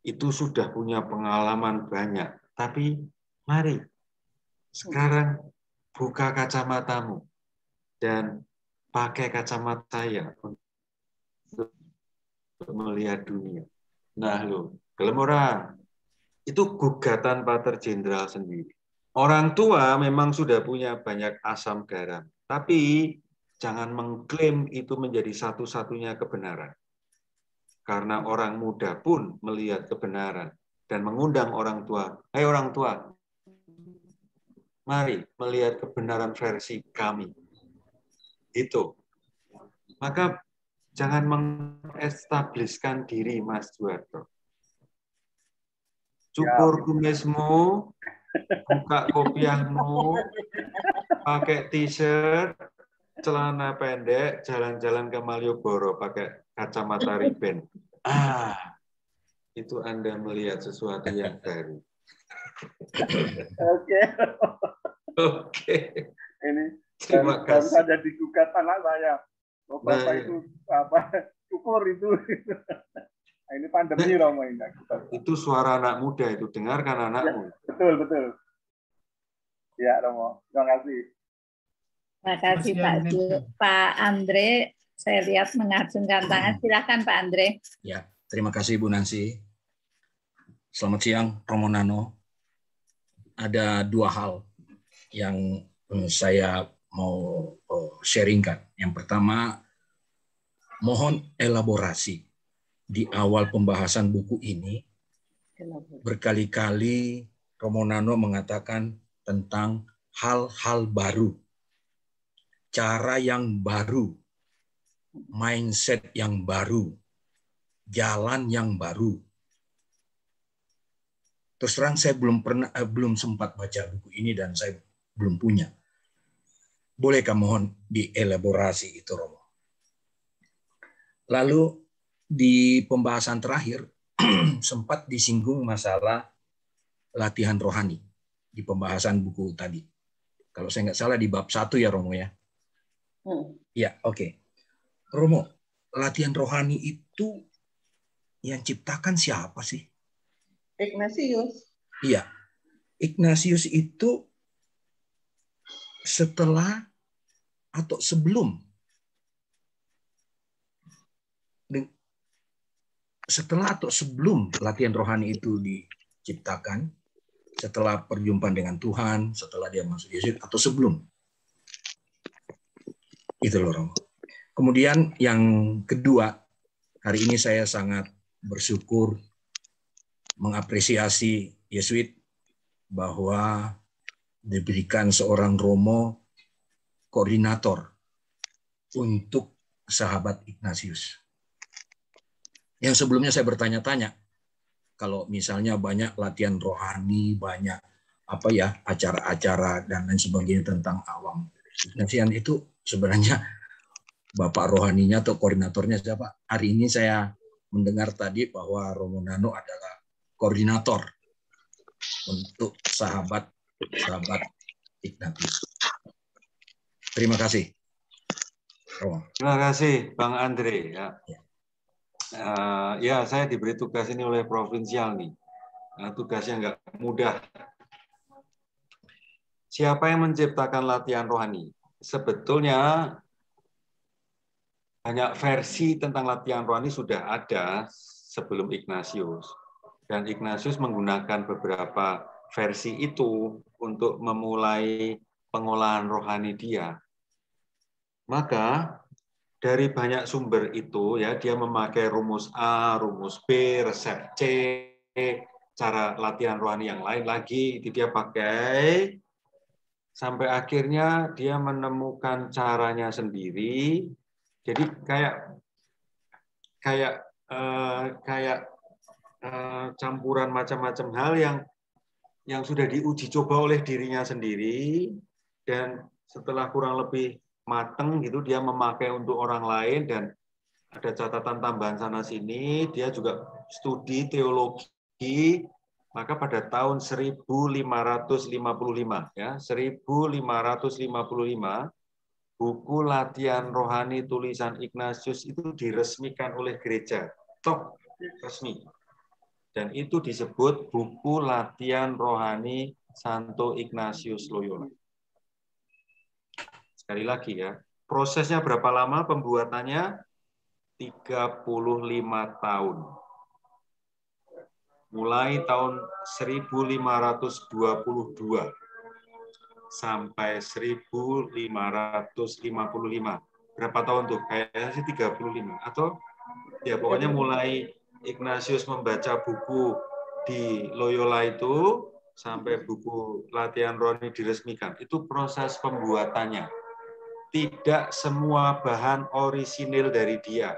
itu sudah punya pengalaman banyak. Tapi mari, sekarang buka kacamatamu dan pakai kacamata saya untuk melihat dunia. Nah, lo, gelem ora? Itu gugatan Pater Jenderal sendiri. Orang tua memang sudah punya banyak asam garam, tapi jangan mengklaim itu menjadi satu-satunya kebenaran. Karena orang muda pun melihat kebenaran dan mengundang orang tua, "Hai orang tua, mari melihat kebenaran versi kami." Itu. Maka jangan mengestabliskan diri, Mas Juwarto. Cukur kumismu, buka kopiahmu, pakai t-shirt, celana pendek, jalan-jalan ke Malioboro pakai kacamata riben. Itu Anda melihat sesuatu yang baru. Oke. Ini terima baru kasih. saja digugat anak saya. Bapak itu cukur itu. Nah, ini pandemi Romo ini. Itu suara anak muda itu, dengarkan anakmu. Ya, betul. Ya Romo, terima kasih. Terima kasih Pak Andre. Saya lihat mengacungkan tangan. Silakan Pak Andre. Ya, terima kasih Bu Nancy. Selamat siang Romo Nano. Ada dua hal yang saya mau sharingkan. Yang pertama, mohon elaborasi. Di awal pembahasan buku ini, berkali-kali Romo Nano mengatakan tentang hal-hal baru, cara yang baru, mindset yang baru, jalan yang baru. Terus terang saya belum sempat baca buku ini dan saya belum punya. Bolehkah mohon dielaborasi itu, Romo? Lalu di pembahasan terakhir sempat disinggung masalah latihan rohani. di pembahasan buku tadi. Kalau saya nggak salah di bab 1 ya Romo ya. Ya, oke. Romo, latihan rohani itu yang ciptakan siapa sih? Ignatius. Iya. Ignatius itu setelah atau sebelum latihan rohani itu diciptakan, setelah perjumpaan dengan Tuhan, setelah dia masuk Yesus, atau sebelum? Itu loh Romo. Kemudian yang kedua, hari ini saya sangat bersyukur, mengapresiasi Yesuit bahwa diberikan seorang Romo koordinator untuk sahabat Ignatius. Yang sebelumnya saya bertanya-tanya, kalau misalnya banyak latihan rohani, banyak acara-acara dan lain sebagainya tentang awam Ignatian, itu sebenarnya Bapak rohaninya atau koordinatornya siapa? Hari ini saya mendengar tadi bahwa Romo Nano adalah koordinator untuk sahabat Ignatius. Terima kasih, Romo. Terima kasih, Bang Andre. Ya, saya diberi tugas ini oleh provinsial nih. Tugasnya nggak mudah. Siapa yang menciptakan latihan rohani? Sebetulnya banyak versi tentang latihan rohani sudah ada sebelum Ignatius. Dan Ignatius menggunakan beberapa versi itu untuk memulai pengolahan rohani dia. Maka dari banyak sumber itu ya dia memakai rumus A, rumus B, resep C, cara latihan rohani yang lain lagi itu dia pakai sampai akhirnya dia menemukan caranya sendiri. Jadi kayak campuran macam-macam hal yang sudah diuji coba oleh dirinya sendiri, dan setelah kurang lebih mateng gitu dia memakai untuk orang lain, dan ada catatan tambahan sana sini, dia juga studi teologi. Maka pada tahun 1555 ya, 1555 buku latihan rohani tulisan Ignatius itu diresmikan oleh gereja, resmi. Dan itu disebut buku latihan rohani Santo Ignatius Loyola. Sekali lagi ya, prosesnya berapa lama pembuatannya? 35 tahun. Mulai tahun 1522 sampai 1555. Berapa tahun tuh? Kayaknya sih 35. Atau ya pokoknya mulai Ignatius membaca buku di Loyola itu sampai buku latihan rohani diresmikan. Itu proses pembuatannya. Tidak semua bahan orisinil dari dia.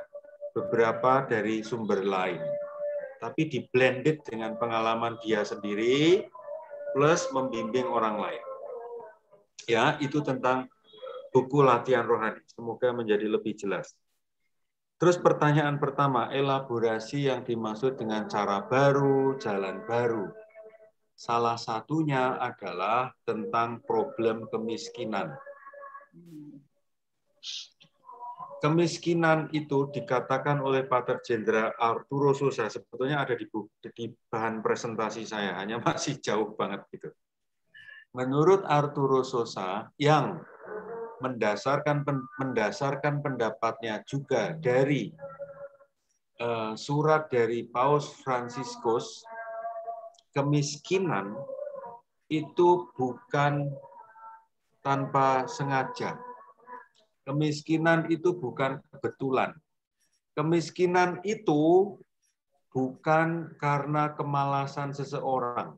Beberapa dari sumber lain. Tapi di-blended dengan pengalaman dia sendiri plus membimbing orang lain. Ya, itu tentang buku latihan rohani. Semoga menjadi lebih jelas. Terus pertanyaan pertama, elaborasi yang dimaksud dengan cara baru, jalan baru. Salah satunya adalah tentang problem kemiskinan. Kemiskinan itu dikatakan oleh Pater Jenderal Arturo Sosa, sebetulnya ada di bahan presentasi saya, hanya masih jauh banget gitu. Menurut Arturo Sosa, yang mendasarkan pendapatnya juga dari surat dari Paus Fransiskus, kemiskinan itu bukan tanpa sengaja. Kemiskinan itu bukan kebetulan. Kemiskinan itu bukan karena kemalasan seseorang.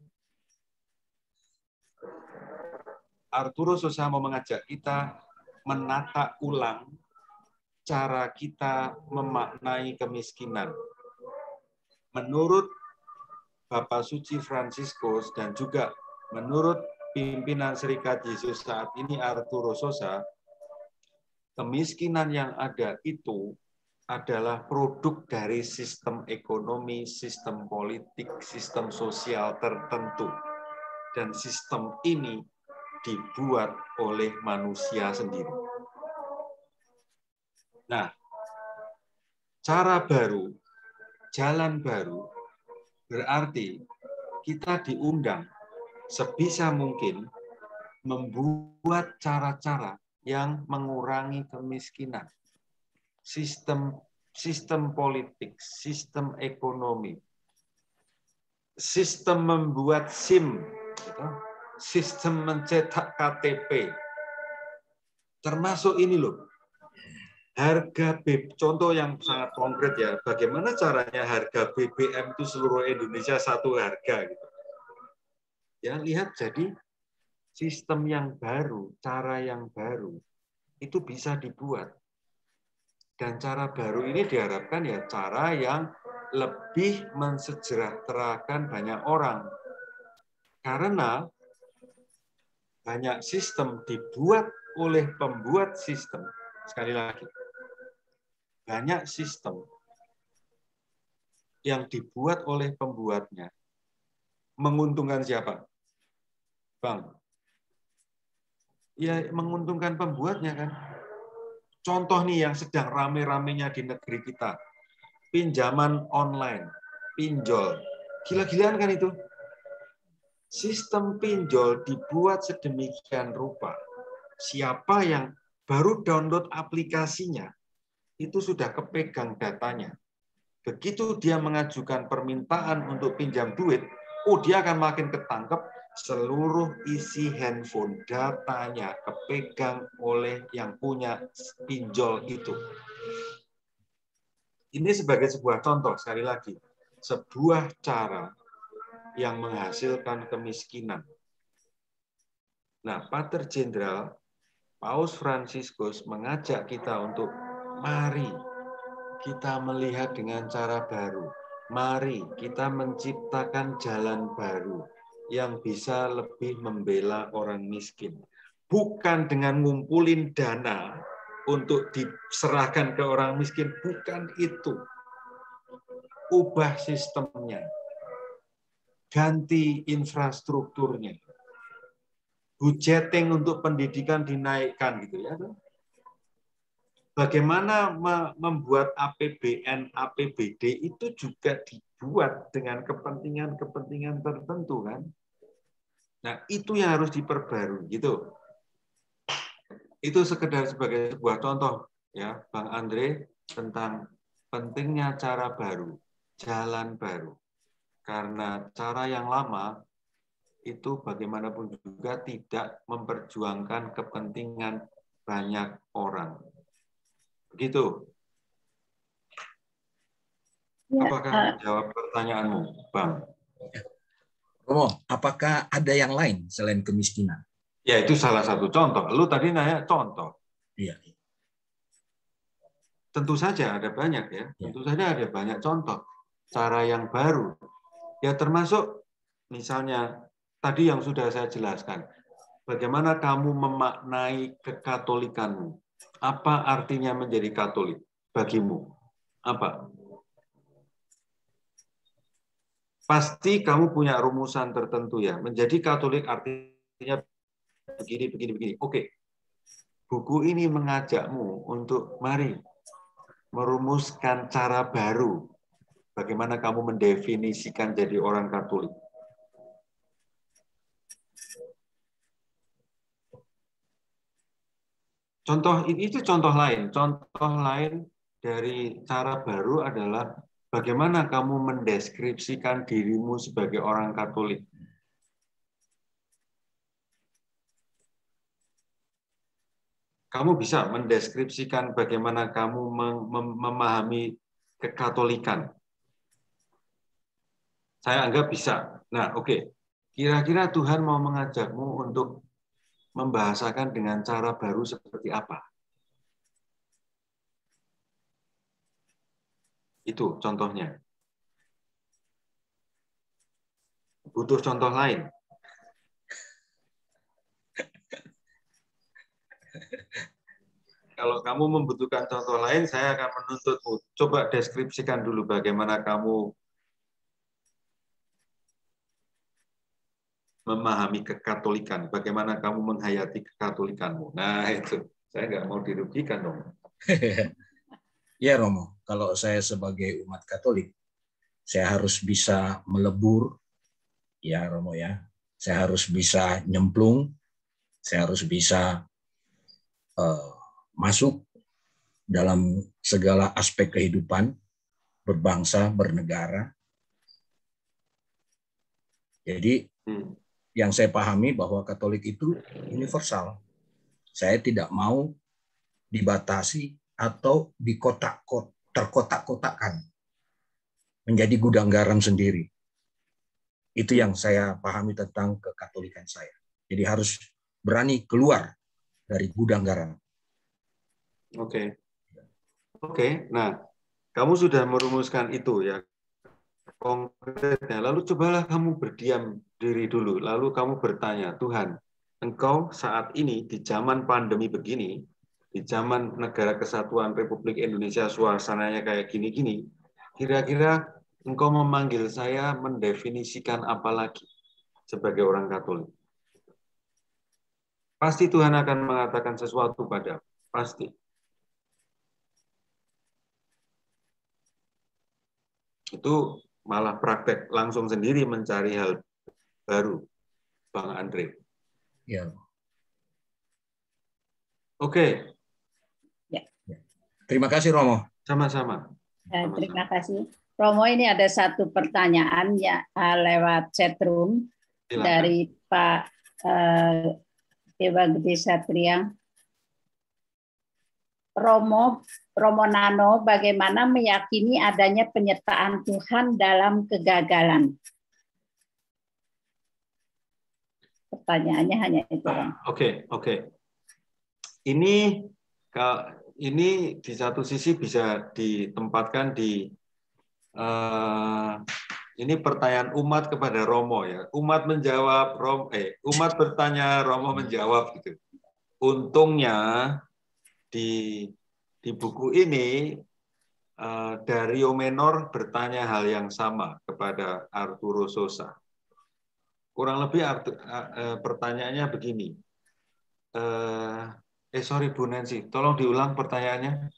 Arturo Sosa mau mengajak kita menata ulang cara kita memaknai kemiskinan. Menurut Bapak Suci Fransiskus dan juga menurut pimpinan Serikat Yesus saat ini Arturo Sosa, kemiskinan yang ada itu adalah produk dari sistem ekonomi, sistem politik, sistem sosial tertentu. dan sistem ini dibuat oleh manusia sendiri. Nah, cara baru, jalan baru, berarti kita diundang sebisa mungkin membuat cara-cara yang mengurangi kemiskinan. Sistem politik, sistem ekonomi, sistem membuat SIM, sistem mencetak KTP, termasuk ini loh, harga BBM, contoh yang sangat konkret ya, bagaimana caranya harga BBM itu seluruh Indonesia satu harga gitu. Ya, lihat, jadi sistem yang baru, cara yang baru itu bisa dibuat. Dan cara baru ini diharapkan ya cara yang lebih mensejahterakan banyak orang. Karena banyak sistem dibuat oleh pembuat sistem. Sekali lagi, banyak sistem yang dibuat oleh pembuatnya menguntungkan siapa? Bang? Ya menguntungkan pembuatnya kan. Contoh nih yang sedang rame-ramenya di negeri kita. Pinjaman online, pinjol. Gila-gilaan kan itu? Sistem pinjol dibuat sedemikian rupa. Siapa yang baru download aplikasinya, itu sudah kepegang datanya. Begitu dia mengajukan permintaan untuk pinjam duit, dia akan makin ketangkep, seluruh isi handphone datanya kepegang oleh yang punya pinjol itu. Ini sebagai sebuah contoh, sekali lagi, sebuah cara yang menghasilkan kemiskinan. Nah, Pater Jenderal Paus Fransiskus mengajak kita untuk mari kita melihat dengan cara baru. Mari kita menciptakan jalan baru yang bisa lebih membela orang miskin. Bukan dengan ngumpulin dana untuk diserahkan ke orang miskin, bukan itu. Ubah sistemnya. Ganti infrastrukturnya. Budgeting untuk pendidikan dinaikkan gitu ya. Bagaimana membuat APBN, APBD itu juga dibuat dengan kepentingan-kepentingan tertentu kan. Nah, itu yang harus diperbarui gitu. Itu sekedar sebagai sebuah contoh ya, Bang Andre, tentang pentingnya cara baru, jalan baru. Karena cara yang lama itu bagaimanapun juga tidak memperjuangkan kepentingan banyak orang. Begitu. Ya, apakah menjawab pertanyaanmu, Bang? Romo, apakah ada yang lain selain kemiskinan? Ya, itu salah satu contoh. Lu tadi nanya contoh. Iya. Tentu saja ada banyak ya. Tentu saja ada banyak contoh. Cara yang baru. Ya termasuk misalnya tadi yang sudah saya jelaskan. Bagaimana kamu memaknai kekatolikanmu? Apa artinya menjadi Katolik bagimu? Apa? Pasti kamu punya rumusan tertentu ya. Menjadi Katolik artinya begini. Oke. Buku ini mengajakmu untuk mari merumuskan cara baru. Bagaimana kamu mendefinisikan jadi orang Katolik. Contoh itu contoh lain. Contoh lain dari cara baru adalah bagaimana kamu mendeskripsikan dirimu sebagai orang Katolik. Kamu bisa mendeskripsikan bagaimana kamu memahami kekatolikan. Saya anggap bisa. Nah, oke. Kira-kira Tuhan mau mengajakmu untuk membahasakan dengan cara baru seperti apa? Itu contohnya. Butuh contoh lain. Kalau kamu membutuhkan contoh lain, saya akan menuntutmu. Coba deskripsikan dulu bagaimana kamu memahami kekatolikan, bagaimana kamu menghayati kekatolikanmu. Nah itu, saya nggak mau dirugikan dong. Ya Romo, kalau saya sebagai umat Katolik, saya harus bisa melebur, ya Romo ya. Saya harus bisa nyemplung, saya harus bisa masuk dalam segala aspek kehidupan, berbangsa, bernegara. Jadi yang saya pahami bahwa Katolik itu universal. Saya tidak mau dibatasi atau terkotak-kotakkan menjadi gudang garam sendiri. Itu yang saya pahami tentang kekatolikan saya. Jadi harus berani keluar dari gudang garam. Oke. Nah, kamu sudah merumuskan itu ya konkretnya. Lalu cobalah kamu berdiam diri dulu. Lalu kamu bertanya, Tuhan, Engkau saat ini di zaman pandemi begini, di zaman negara kesatuan Republik Indonesia suasananya kayak gini-gini, kira-kira Engkau memanggil saya mendefinisikan apa lagi sebagai orang Katolik? Pasti Tuhan akan mengatakan sesuatu padamu. Pasti. Itu malah praktek langsung sendiri mencari hal baru, Bang Andre. Ya. Oke. Ya. Terima kasih Romo. Sama-sama. Terima kasih. Romo, ini ada satu pertanyaan ya lewat chatroom dari Pak Dewa Gede Satria. Romo Nano, bagaimana meyakini adanya penyertaan Tuhan dalam kegagalan? Pertanyaannya hanya itu. Oke. Ini di satu sisi bisa ditempatkan di ini pertanyaan umat kepada Romo ya. Umat menjawab, umat bertanya, Romo menjawab gitu. Untungnya di buku ini Dario Menor bertanya hal yang sama kepada Arturo Sosa. Kurang lebih pertanyaannya begini. Sorry Bu Nancy, tolong diulang pertanyaannya.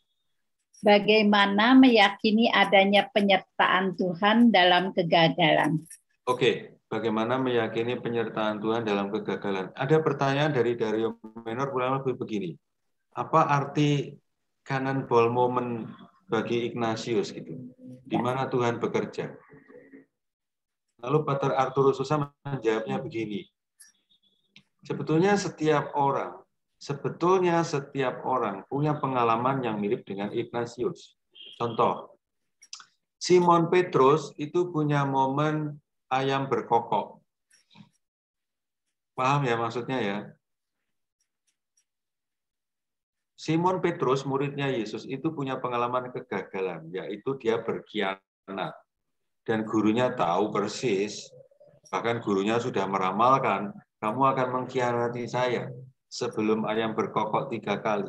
Bagaimana meyakini adanya penyertaan Tuhan dalam kegagalan? Oke, bagaimana meyakini penyertaan Tuhan dalam kegagalan? Ada pertanyaan dari Dario Menor kurang lebih begini. Apa arti cannonball moment bagi Ignatius gitu? Di mana Tuhan bekerja? Lalu Pater Arturo Sosa menjawabnya begini. Sebetulnya setiap orang punya pengalaman yang mirip dengan Ignatius. Contoh, Simon Petrus itu punya momen ayam berkokok. Paham ya maksudnya ya? Simon Petrus, muridnya Yesus, itu punya pengalaman kegagalan, yaitu dia berkhianat. Dan gurunya tahu persis, bahkan gurunya sudah meramalkan, kamu akan mengkhianati saya sebelum ayam berkokok 3 kali.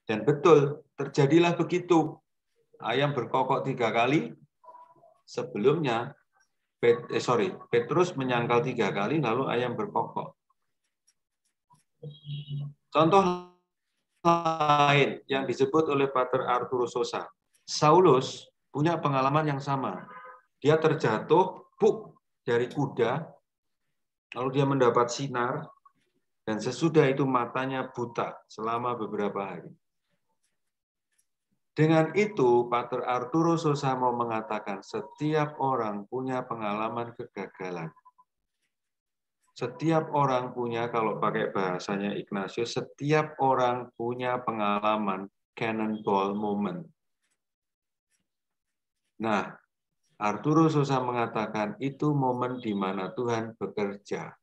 Dan betul, terjadilah begitu. Ayam berkokok 3 kali, sebelumnya Petrus menyangkal 3 kali, lalu ayam berkokok. Contoh lain yang disebut oleh Pater Arturo Sosa. Saulus punya pengalaman yang sama. Dia terjatuh dari kuda, lalu dia mendapat sinar, dan sesudah itu matanya buta selama beberapa hari. Dengan itu, Pater Arturo Sosa mau mengatakan setiap orang punya pengalaman kegagalan. Setiap orang punya, kalau pakai bahasanya Ignatius, setiap orang punya pengalaman cannonball moment. Nah, Arturo Sosa mengatakan itu momen di mana Tuhan bekerja.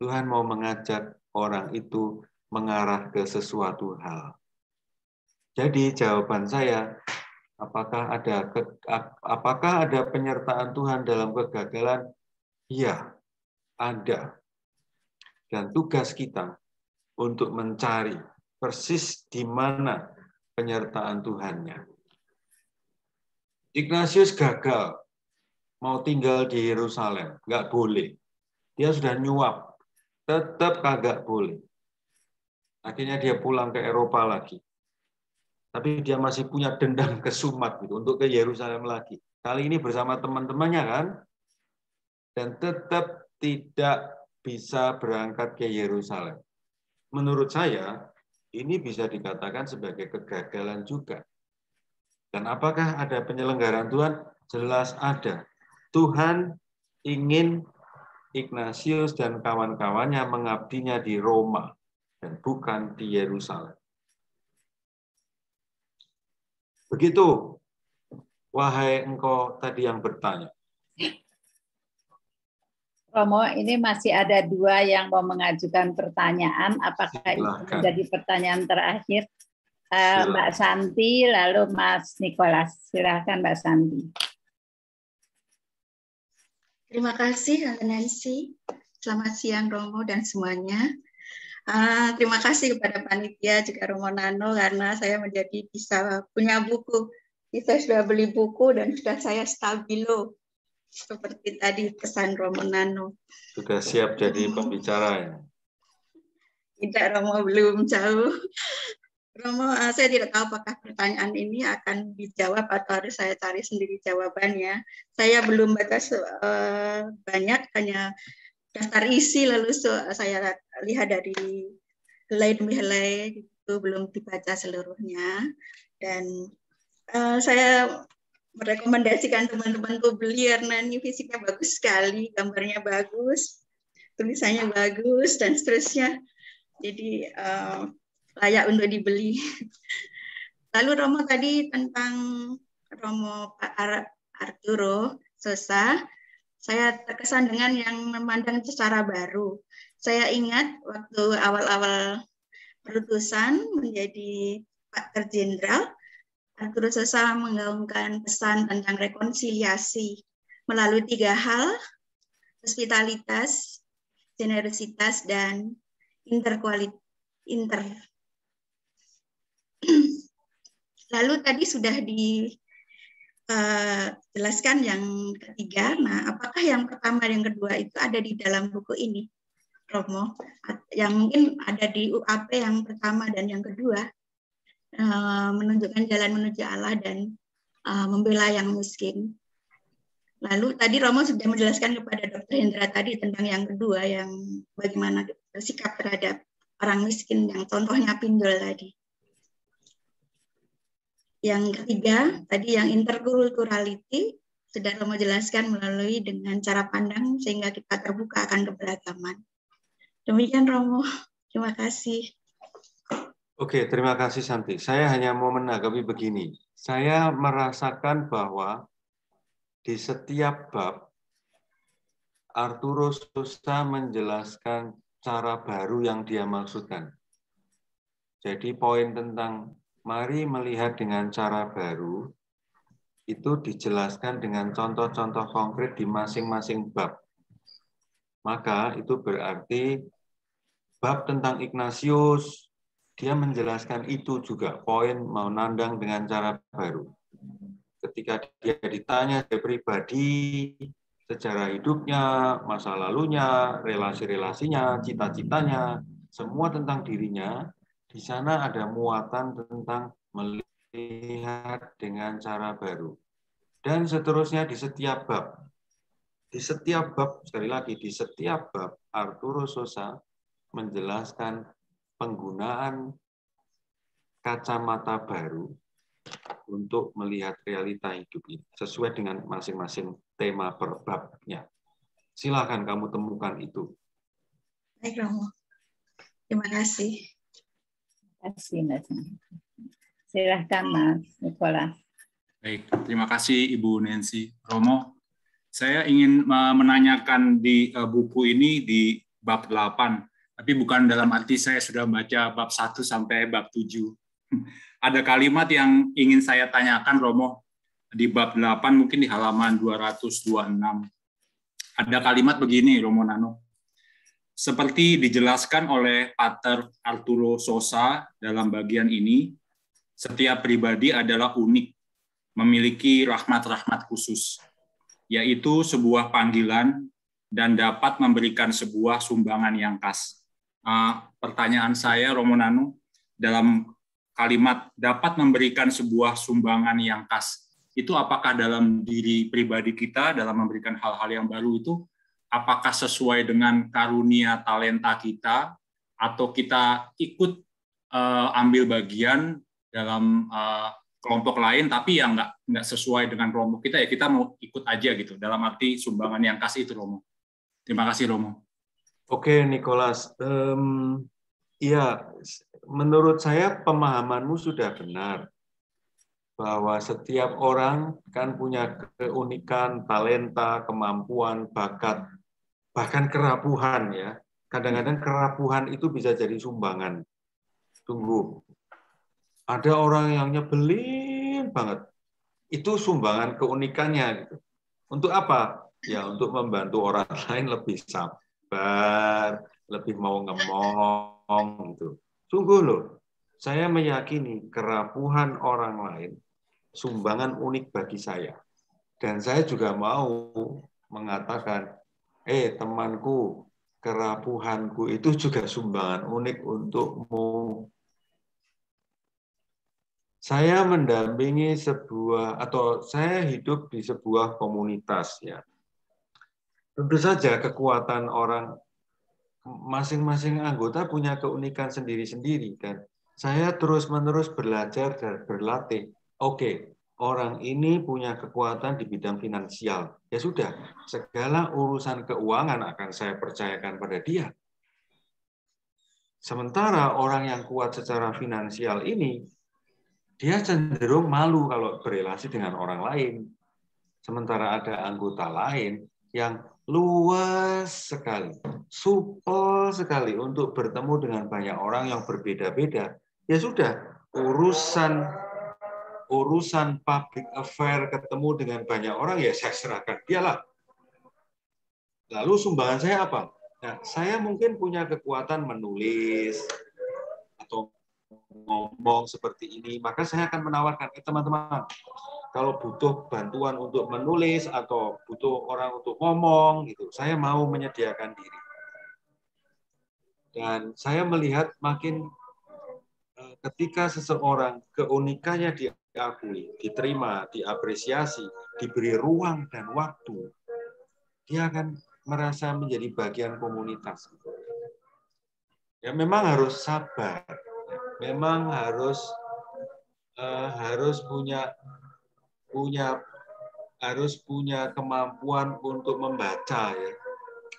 Tuhan mau mengajak orang itu mengarah ke sesuatu hal. Jadi jawaban saya, apakah ada penyertaan Tuhan dalam kegagalan? Iya. Ada. Dan tugas kita untuk mencari persis di mana penyertaan Tuhannya. Ignatius gagal mau tinggal di Yerusalem, nggak boleh. Dia sudah nyuap, tetap kagak boleh. Akhirnya dia pulang ke Eropa lagi. Tapi dia masih punya dendam ke Sumat gitu, untuk ke Yerusalem lagi. Kali ini bersama teman-temannya kan, dan tetap tidak bisa berangkat ke Yerusalem. Menurut saya, ini bisa dikatakan sebagai kegagalan juga. Dan apakah ada penyelenggaraan Tuhan? Jelas ada. Tuhan ingin Ignatius dan kawan-kawannya mengabdinya di Roma dan bukan di Yerusalem. Begitu, wahai engkau tadi yang bertanya. Romo, ini masih ada 2 yang mau mengajukan pertanyaan. Apakah itu menjadi pertanyaan terakhir? Mbak Santi, lalu Mas Nikolas. Silakan Mbak Santi. Terima kasih, Nancy. Selamat siang, Romo dan semuanya. Terima kasih kepada panitia juga Romo Nano karena saya menjadi bisa punya buku. Kita sudah beli buku dan sudah saya stabilo seperti tadi pesan Romo Nano. Sudah siap jadi pembicara ya? Tidak, Romo, belum jauh. Romo, saya tidak tahu apakah pertanyaan ini akan dijawab atau harus saya cari sendiri jawabannya. Saya belum baca banyak, hanya daftar isi, lalu saya lihat dari helai demi helai, itu belum dibaca seluruhnya. Dan saya merekomendasikan teman-temanku beli karena ini fisiknya bagus sekali, gambarnya bagus, tulisannya bagus, dan seterusnya. Jadi layak untuk dibeli. Lalu Romo tadi tentang Romo Pak Arturo Sosa, saya terkesan dengan yang memandang secara baru. Saya ingat waktu awal-awal perutusan menjadi Pak Terjenderal, Arturo Sosa menggaungkan pesan tentang rekonsiliasi melalui 3 hal, hospitalitas, generositas, dan Lalu tadi sudah dijelaskan yang ketiga. Nah, apakah yang pertama dan yang kedua itu ada di dalam buku ini, Romo? Yang mungkin ada di UAP yang pertama dan yang kedua, menunjukkan jalan menuju Allah dan membela yang miskin. Lalu tadi Romo sudah menjelaskan kepada Dr. Hendra tadi tentang yang kedua, yang bagaimana bersikap terhadap orang miskin, yang contohnya pinjol tadi. Yang ketiga, tadi yang interkulturality, sudah Romo jelaskan melalui dengan cara pandang sehingga kita terbuka akan keberagaman. Demikian Romo, terima kasih. Oke, terima kasih Santi. Saya hanya mau menanggapi begini. Saya merasakan bahwa di setiap bab, Arturo Sosa menjelaskan cara baru yang dia maksudkan. Jadi poin tentang mari melihat dengan cara baru, itu dijelaskan dengan contoh-contoh konkret di masing-masing bab. Maka itu berarti bab tentang Ignatius, dia menjelaskan itu juga, poin mau nandang dengan cara baru. Ketika dia ditanya dari pribadi, sejarah hidupnya, masa lalunya, relasi-relasinya, cita-citanya, semua tentang dirinya, di sana ada muatan tentang melihat dengan cara baru. Dan seterusnya di setiap bab. Di setiap bab, sekali lagi, di setiap bab, Arturo Sosa menjelaskan penggunaan kacamata baru untuk melihat realita hidup ini sesuai dengan masing-masing tema per babnya. Silakan kamu temukan itu. Baik, Romo. Terima kasih. Terima kasih, Mas. Silakan Mas Nikolas. Baik, terima kasih Ibu Nancy. Romo, saya ingin menanyakan di buku ini di bab 8, tapi bukan dalam arti saya sudah baca bab 1 sampai bab 7. Ada kalimat yang ingin saya tanyakan, Romo, di bab 8, mungkin di halaman 226. Ada kalimat begini, Romo Nano. Seperti dijelaskan oleh Pater Arturo Sosa dalam bagian ini, setiap pribadi adalah unik, memiliki rahmat-rahmat khusus, yaitu sebuah panggilan dan dapat memberikan sebuah sumbangan yang khas. Pertanyaan saya, Romo Nano, dalam kalimat dapat memberikan sebuah sumbangan yang khas, itu apakah dalam diri pribadi kita dalam memberikan hal-hal yang baru itu, apakah sesuai dengan karunia talenta kita, atau kita ikut ambil bagian dalam kelompok lain, tapi yang nggak sesuai dengan kelompok kita, ya kita mau ikut aja gitu, dalam arti sumbangan yang khas itu, Romo. Terima kasih, Romo. Oke, Nicholas. Ya, menurut saya pemahamanmu sudah benar. Bahwa setiap orang kan punya keunikan, talenta, kemampuan, bakat, bahkan kerapuhan ya. Kadang-kadang kerapuhan itu bisa jadi sumbangan. Tunggu. Ada orang yang nyebelin banget. Itu sumbangan keunikannya gitu. Untuk apa? Ya untuk membantu orang lain lebih sabar, lebih mau ngomong gitu. Sungguh loh, saya meyakini kerapuhan orang lain sumbangan unik bagi saya. Dan saya juga mau mengatakan, temanku, kerapuhanku itu juga sumbangan unik untukmu. Saya mendampingi saya hidup di sebuah komunitas ya. Tentu saja kekuatan orang, masing-masing anggota punya keunikan sendiri-sendiri kan. Saya terus-menerus belajar dan berlatih. Oke, orang ini punya kekuatan di bidang finansial. Ya sudah, segala urusan keuangan akan saya percayakan pada dia. Sementara orang yang kuat secara finansial ini, dia cenderung malu kalau berelasi dengan orang lain. Sementara ada anggota lain yang luas sekali, supel sekali untuk bertemu dengan banyak orang yang berbeda-beda. Ya sudah, urusan public affair ketemu dengan banyak orang ya saya serahkan dialah. Lalu sumbangan saya apa? Nah, saya mungkin punya kekuatan menulis atau ngomong seperti ini, maka saya akan menawarkan teman-teman, kalau butuh bantuan untuk menulis atau butuh orang untuk ngomong gitu, saya mau menyediakan diri. Dan saya melihat makin ketika seseorang keunikannya diakui, diterima, diapresiasi, diberi ruang dan waktu, dia akan merasa menjadi bagian komunitas. Ya memang harus sabar, memang harus punya kemampuan untuk membaca ya.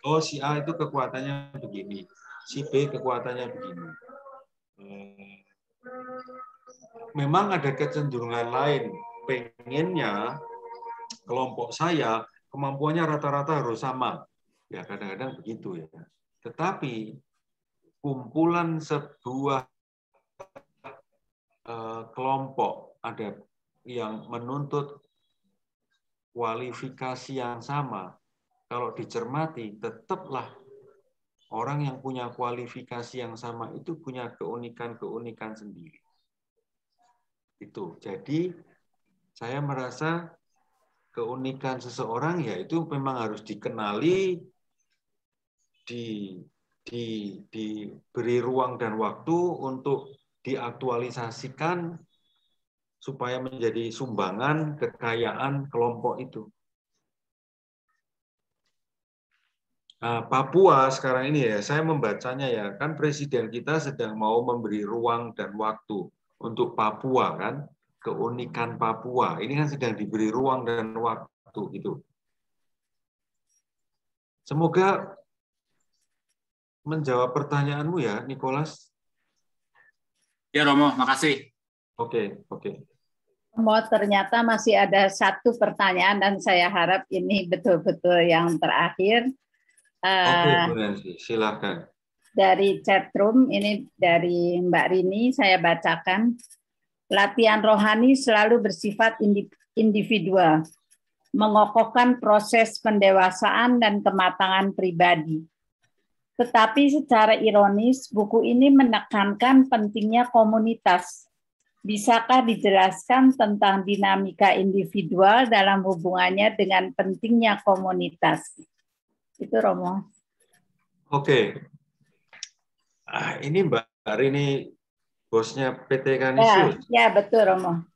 Oh si A itu kekuatannya begini, si B kekuatannya begini. Memang ada kecenderungan lain, pengennya kelompok saya kemampuannya rata-rata harus sama. Ya kadang-kadang begitu ya. Tetapi kumpulan sebuah kelompok ada yang menuntut kualifikasi yang sama. Kalau dicermati, tetaplah orang yang punya kualifikasi yang sama itu punya keunikan-keunikan sendiri. Itu. Jadi saya merasa keunikan seseorang ya itu memang harus dikenali, diberi ruang dan waktu untuk diaktualisasikan supaya menjadi sumbangan kekayaan kelompok itu. Nah, Papua sekarang ini ya, saya membacanya ya, kan presiden kita sedang mau memberi ruang dan waktu untuk Papua kan, keunikan Papua. Ini kan sedang diberi ruang dan waktu gitu. Semoga menjawab pertanyaanmu ya, Nicholas. Ya, Romo, makasih. Oke. Ternyata masih ada satu pertanyaan dan saya harap ini betul-betul yang terakhir. Oke, Bu Nancy, silakan. Dari chatroom, ini dari Mbak Rini, saya bacakan. Latihan rohani selalu bersifat individual, mengokohkan proses pendewasaan dan kematangan pribadi. Tetapi secara ironis, buku ini menekankan pentingnya komunitas. Bisakah dijelaskan tentang dinamika individual dalam hubungannya dengan pentingnya komunitas? Itu Romo. Oke. Ini Mbak Rini bosnya PT Ya, Kanisius. ya betul Romo.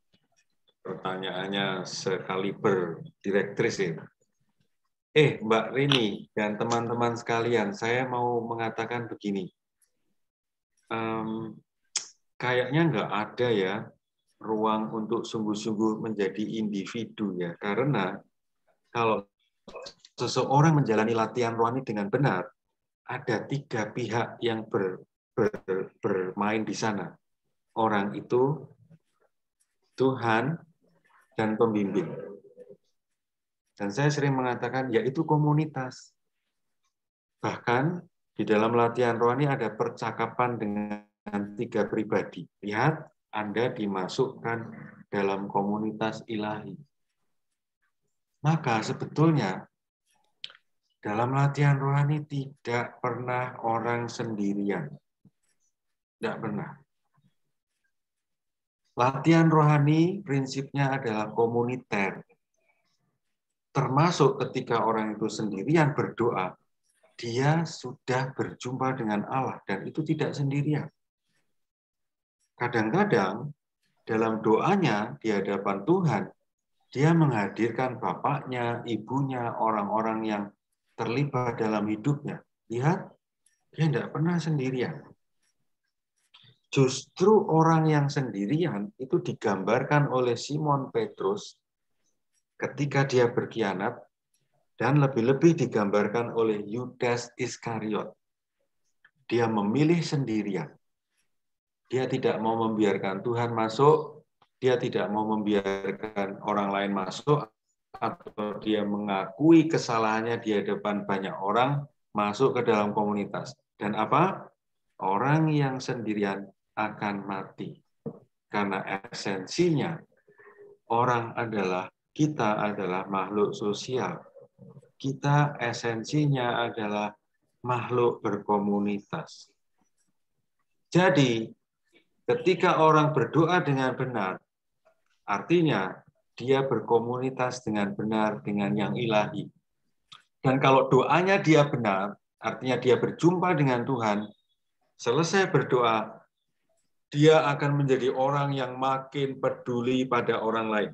Pertanyaannya sekaliber direktris ya. Mbak Rini dan teman-teman sekalian, saya mau mengatakan begini. Kayaknya nggak ada ya ruang untuk sungguh-sungguh menjadi individu ya. Karena kalau seseorang menjalani latihan rohani dengan benar, ada 3 pihak yang bermain di sana. Orang itu, Tuhan, dan pembimbing. Dan saya sering mengatakan, yaitu komunitas. Bahkan di dalam latihan rohani ada percakapan dengan 3 pribadi. Lihat, Anda dimasukkan dalam komunitas ilahi. Maka sebetulnya dalam latihan rohani tidak pernah orang sendirian. Tidak pernah. Latihan rohani prinsipnya adalah komuniter. Termasuk ketika orang itu sendirian berdoa, dia sudah berjumpa dengan Allah dan itu tidak sendirian. Kadang-kadang dalam doanya di hadapan Tuhan, dia menghadirkan bapaknya, ibunya, orang-orang yang terlibat dalam hidupnya. Lihat, dia tidak pernah sendirian. Justru orang yang sendirian itu digambarkan oleh Simon Petrus ketika dia berkhianat, dan lebih-lebih digambarkan oleh Yudas Iskariot. Dia memilih sendirian. Dia tidak mau membiarkan Tuhan masuk, dia tidak mau membiarkan orang lain masuk, atau dia mengakui kesalahannya di hadapan banyak orang, masuk ke dalam komunitas. Dan apa? Orang yang sendirian akan mati. Karena esensinya, kita adalah makhluk sosial. Kita esensinya adalah makhluk berkomunitas. Jadi, ketika orang berdoa dengan benar, artinya dia berkomunitas dengan benar dengan yang ilahi. Dan kalau doanya dia benar, artinya dia berjumpa dengan Tuhan, selesai berdoa, dia akan menjadi orang yang makin peduli pada orang lain.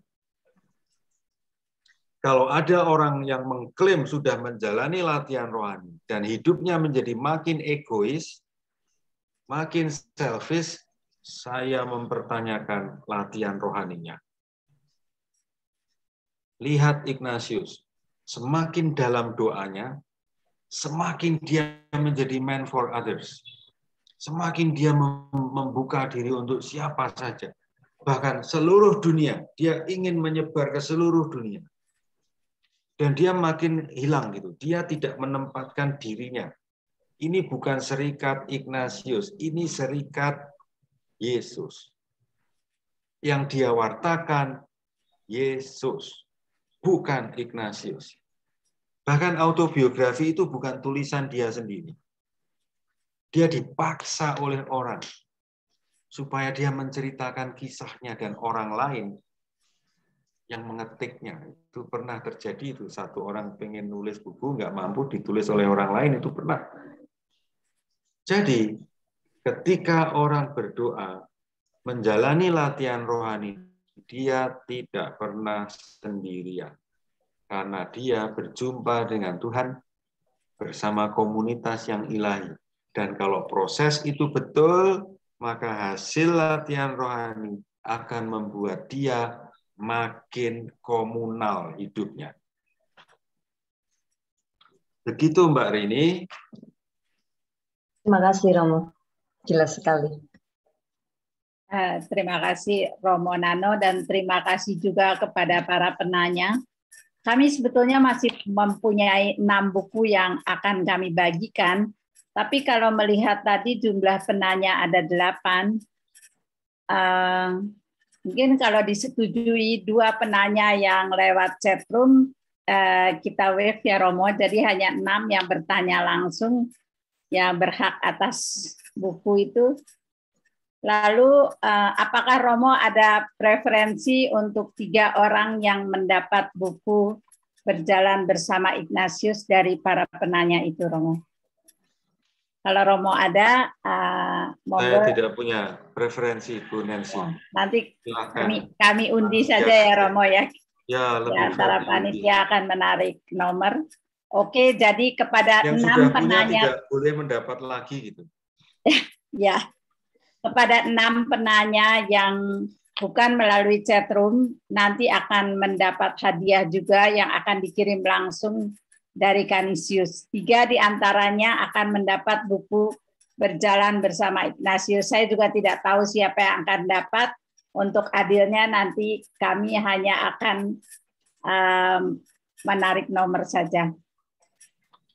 Kalau ada orang yang mengklaim sudah menjalani latihan rohani dan hidupnya menjadi makin egois, makin selfish, saya mempertanyakan latihan rohaninya. Lihat Ignatius, semakin dalam doanya, semakin dia menjadi man for others. Semakin dia membuka diri untuk siapa saja. Bahkan seluruh dunia, dia ingin menyebar ke seluruh dunia. Dan dia makin hilang gitu. Dia tidak menempatkan dirinya. Ini bukan serikat Ignatius, ini serikat Yesus. Yang dia wartakan Yesus, bukan Ignatius. Bahkan autobiografi itu bukan tulisan dia sendiri. Dia dipaksa oleh orang supaya dia menceritakan kisahnya dan orang lain yang mengetiknya. Itu pernah terjadi itu. Satu orang pengen nulis buku, nggak mampu ditulis oleh orang lain, itu pernah. Jadi, ketika orang berdoa, menjalani latihan rohani, dia tidak pernah sendirian. Karena dia berjumpa dengan Tuhan bersama komunitas yang ilahi. Dan kalau proses itu betul, maka hasil latihan rohani akan membuat dia makin komunal hidupnya. Begitu Mbak Rini. Terima kasih Romo, jelas sekali. Terima kasih Romo Nano dan terima kasih juga kepada para penanya. Kami sebetulnya masih mempunyai 6 buku yang akan kami bagikan, tapi kalau melihat tadi jumlah penanya ada 8, mungkin kalau disetujui 2 penanya yang lewat chatroom, kita wave ya Romo, jadi hanya 6 yang bertanya langsung, yang berhak atas buku itu. Lalu apakah Romo ada preferensi untuk 3 orang yang mendapat buku berjalan bersama Ignatius dari para penanya itu, Romo? Kalau Romo ada, saya tidak punya preferensi, Bu Nancy. Nanti Silakan. kami undi saja ya, Romo ya. Ya, lebih Antara panitia akan menarik nomor. Oke, jadi kepada yang 6 sudah punya penanya tidak boleh mendapat lagi gitu. ya, kepada 6 penanya yang bukan melalui chat room, nanti akan mendapat hadiah juga yang akan dikirim langsung dari Canisius. 3 diantaranya akan mendapat buku Berjalan Bersama Ignatius. Saya juga tidak tahu siapa yang akan dapat. Untuk adilnya nanti kami hanya akan menarik nomor saja.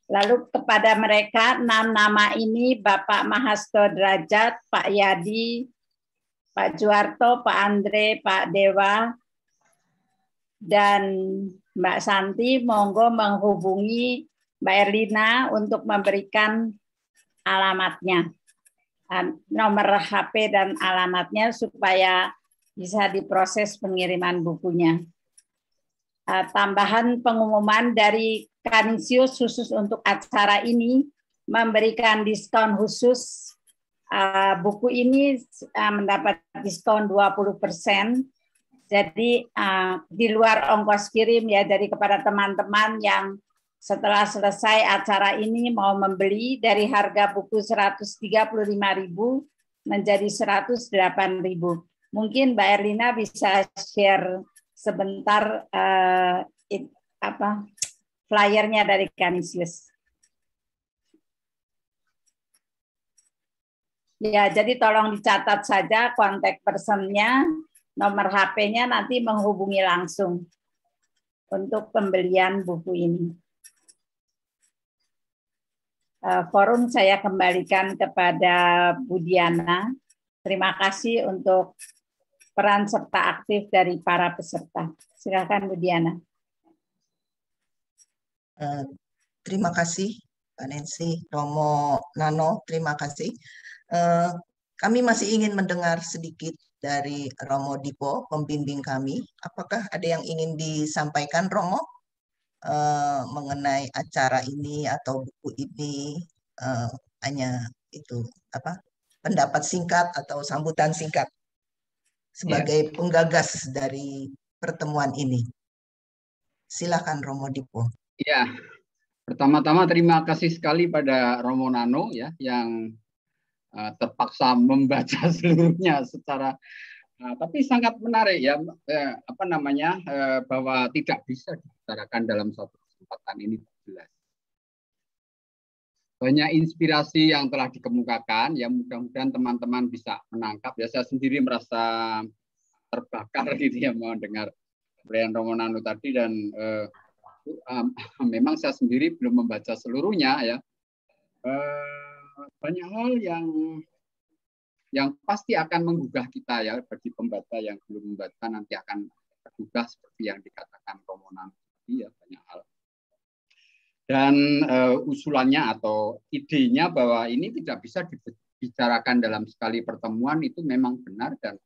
Lalu kepada mereka 6 nama ini, Bapak Mahasto Derajat, Pak Yadi, Pak Juarto, Pak Andre, Pak Dewa, dan Mbak Santi, monggo menghubungi Mbak Erlina untuk memberikan alamatnya, nomor HP dan alamatnya supaya bisa diproses pengiriman bukunya. Tambahan pengumuman dari Canisius khusus untuk acara ini memberikan diskon khusus. Buku ini mendapat diskon 20%. Jadi di luar ongkos kirim ya, jadi kepada teman-teman yang setelah selesai acara ini mau membeli dari harga buku 135.000 menjadi 108.000. Mungkin Mbak Erlina bisa share sebentar flyernya dari Canisius. Ya, jadi tolong dicatat saja kontak personnya, nomor HP-nya, nanti menghubungi langsung untuk pembelian buku ini. Forum saya kembalikan kepada Bu Diana. Terima kasih untuk peran serta aktif dari para peserta. Silakan Bu Diana. Terima kasih Pak Nancy, Romo Nano, terima kasih. Kami masih ingin mendengar sedikit dari Romo Dipo, pembimbing kami. Apakah ada yang ingin disampaikan, Romo, mengenai acara ini atau buku ini? Hanya itu pendapat singkat atau sambutan singkat sebagai penggagas dari pertemuan ini. Silakan Romo Dipo. Ya, pertama-tama terima kasih sekali pada Romo Nano ya yang terpaksa membaca seluruhnya secara tapi sangat menarik ya bahwa tidak bisa dibicarakan dalam satu kesempatan ini jelas. Banyak inspirasi yang telah dikemukakan ya, mudah-mudahan teman-teman bisa menangkap ya. Saya sendiri merasa terbakar gitu ya mendengar Brian Romo Nano tadi, dan memang saya sendiri belum membaca seluruhnya ya. Banyak hal yang pasti akan menggugah kita ya, bagi pembaca yang belum membaca nanti akan tergugah seperti yang dikatakan Romo Nano tadi ya, banyak hal. Dan usulannya atau idenya bahwa ini tidak bisa dibicarakan dalam sekali pertemuan itu memang benar, dan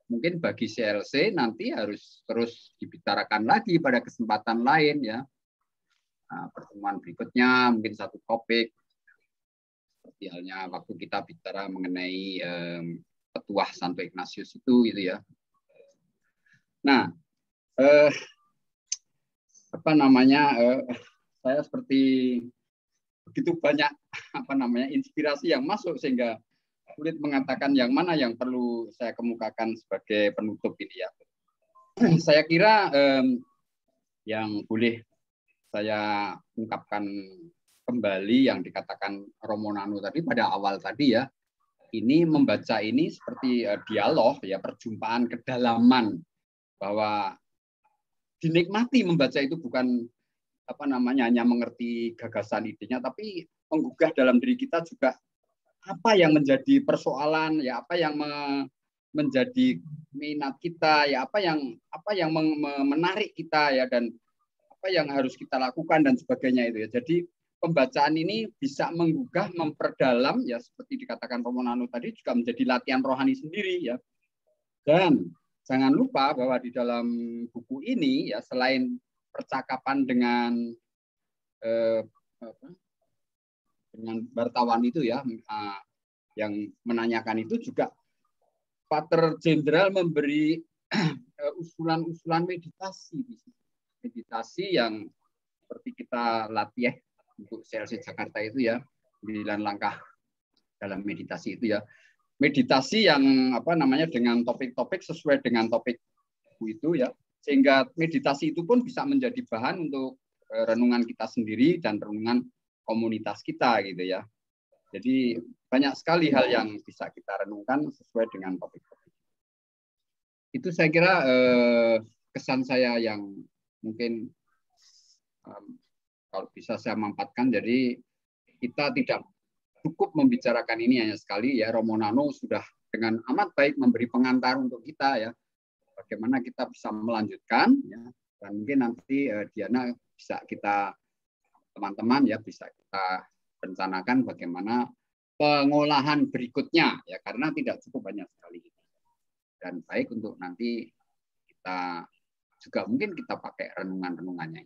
mungkin bagi CLC nanti harus terus dibicarakan lagi pada kesempatan lain ya. Pertemuan berikutnya mungkin satu topik, seperti halnya waktu kita bicara mengenai Petuah Santo Ignatius itu gitu ya. Nah, saya seperti begitu banyak inspirasi yang masuk sehingga sulit mengatakan yang mana yang perlu saya kemukakan sebagai penutup ini ya. Saya kira yang boleh saya ungkapkan kembali yang dikatakan Romo Nano tadi pada awal tadi ya, ini membaca ini seperti dialog ya, perjumpaan kedalaman, bahwa dinikmati membaca itu bukan hanya mengerti gagasan idenya, tapi menggugah dalam diri kita juga apa yang menjadi persoalan ya, apa yang menjadi minat kita ya, apa yang menarik kita ya, dan apa yang harus kita lakukan dan sebagainya itu ya. Jadi pembacaan ini bisa menggugah, memperdalam ya, seperti dikatakan Romo Nano tadi, juga menjadi latihan rohani sendiri ya. Dan jangan lupa bahwa di dalam buku ini ya, selain percakapan dengan wartawan itu ya, yang menanyakan itu juga Pater Jenderal memberi usulan-usulan meditasi yang seperti kita latih untuk CLC Jakarta itu ya, 9 langkah dalam meditasi itu ya. Meditasi yang dengan topik-topik sesuai dengan topik itu ya, sehingga meditasi itu pun bisa menjadi bahan untuk renungan kita sendiri dan renungan komunitas kita gitu ya. Jadi banyak sekali hal yang bisa kita renungkan sesuai dengan topik-topik. Itu saya kira kesan saya yang mungkin kalau bisa saya mampatkan. Jadi kita tidak cukup membicarakan ini hanya sekali ya. Romo Nano sudah dengan amat baik memberi pengantar untuk kita ya, bagaimana kita bisa melanjutkan ya, dan mungkin nanti Diana bisa kita teman-teman ya bisa kita rencanakan bagaimana pengolahan berikutnya ya, karena tidak cukup banyak sekali dan baik untuk nanti kita juga mungkin kita pakai renungan-renungannya.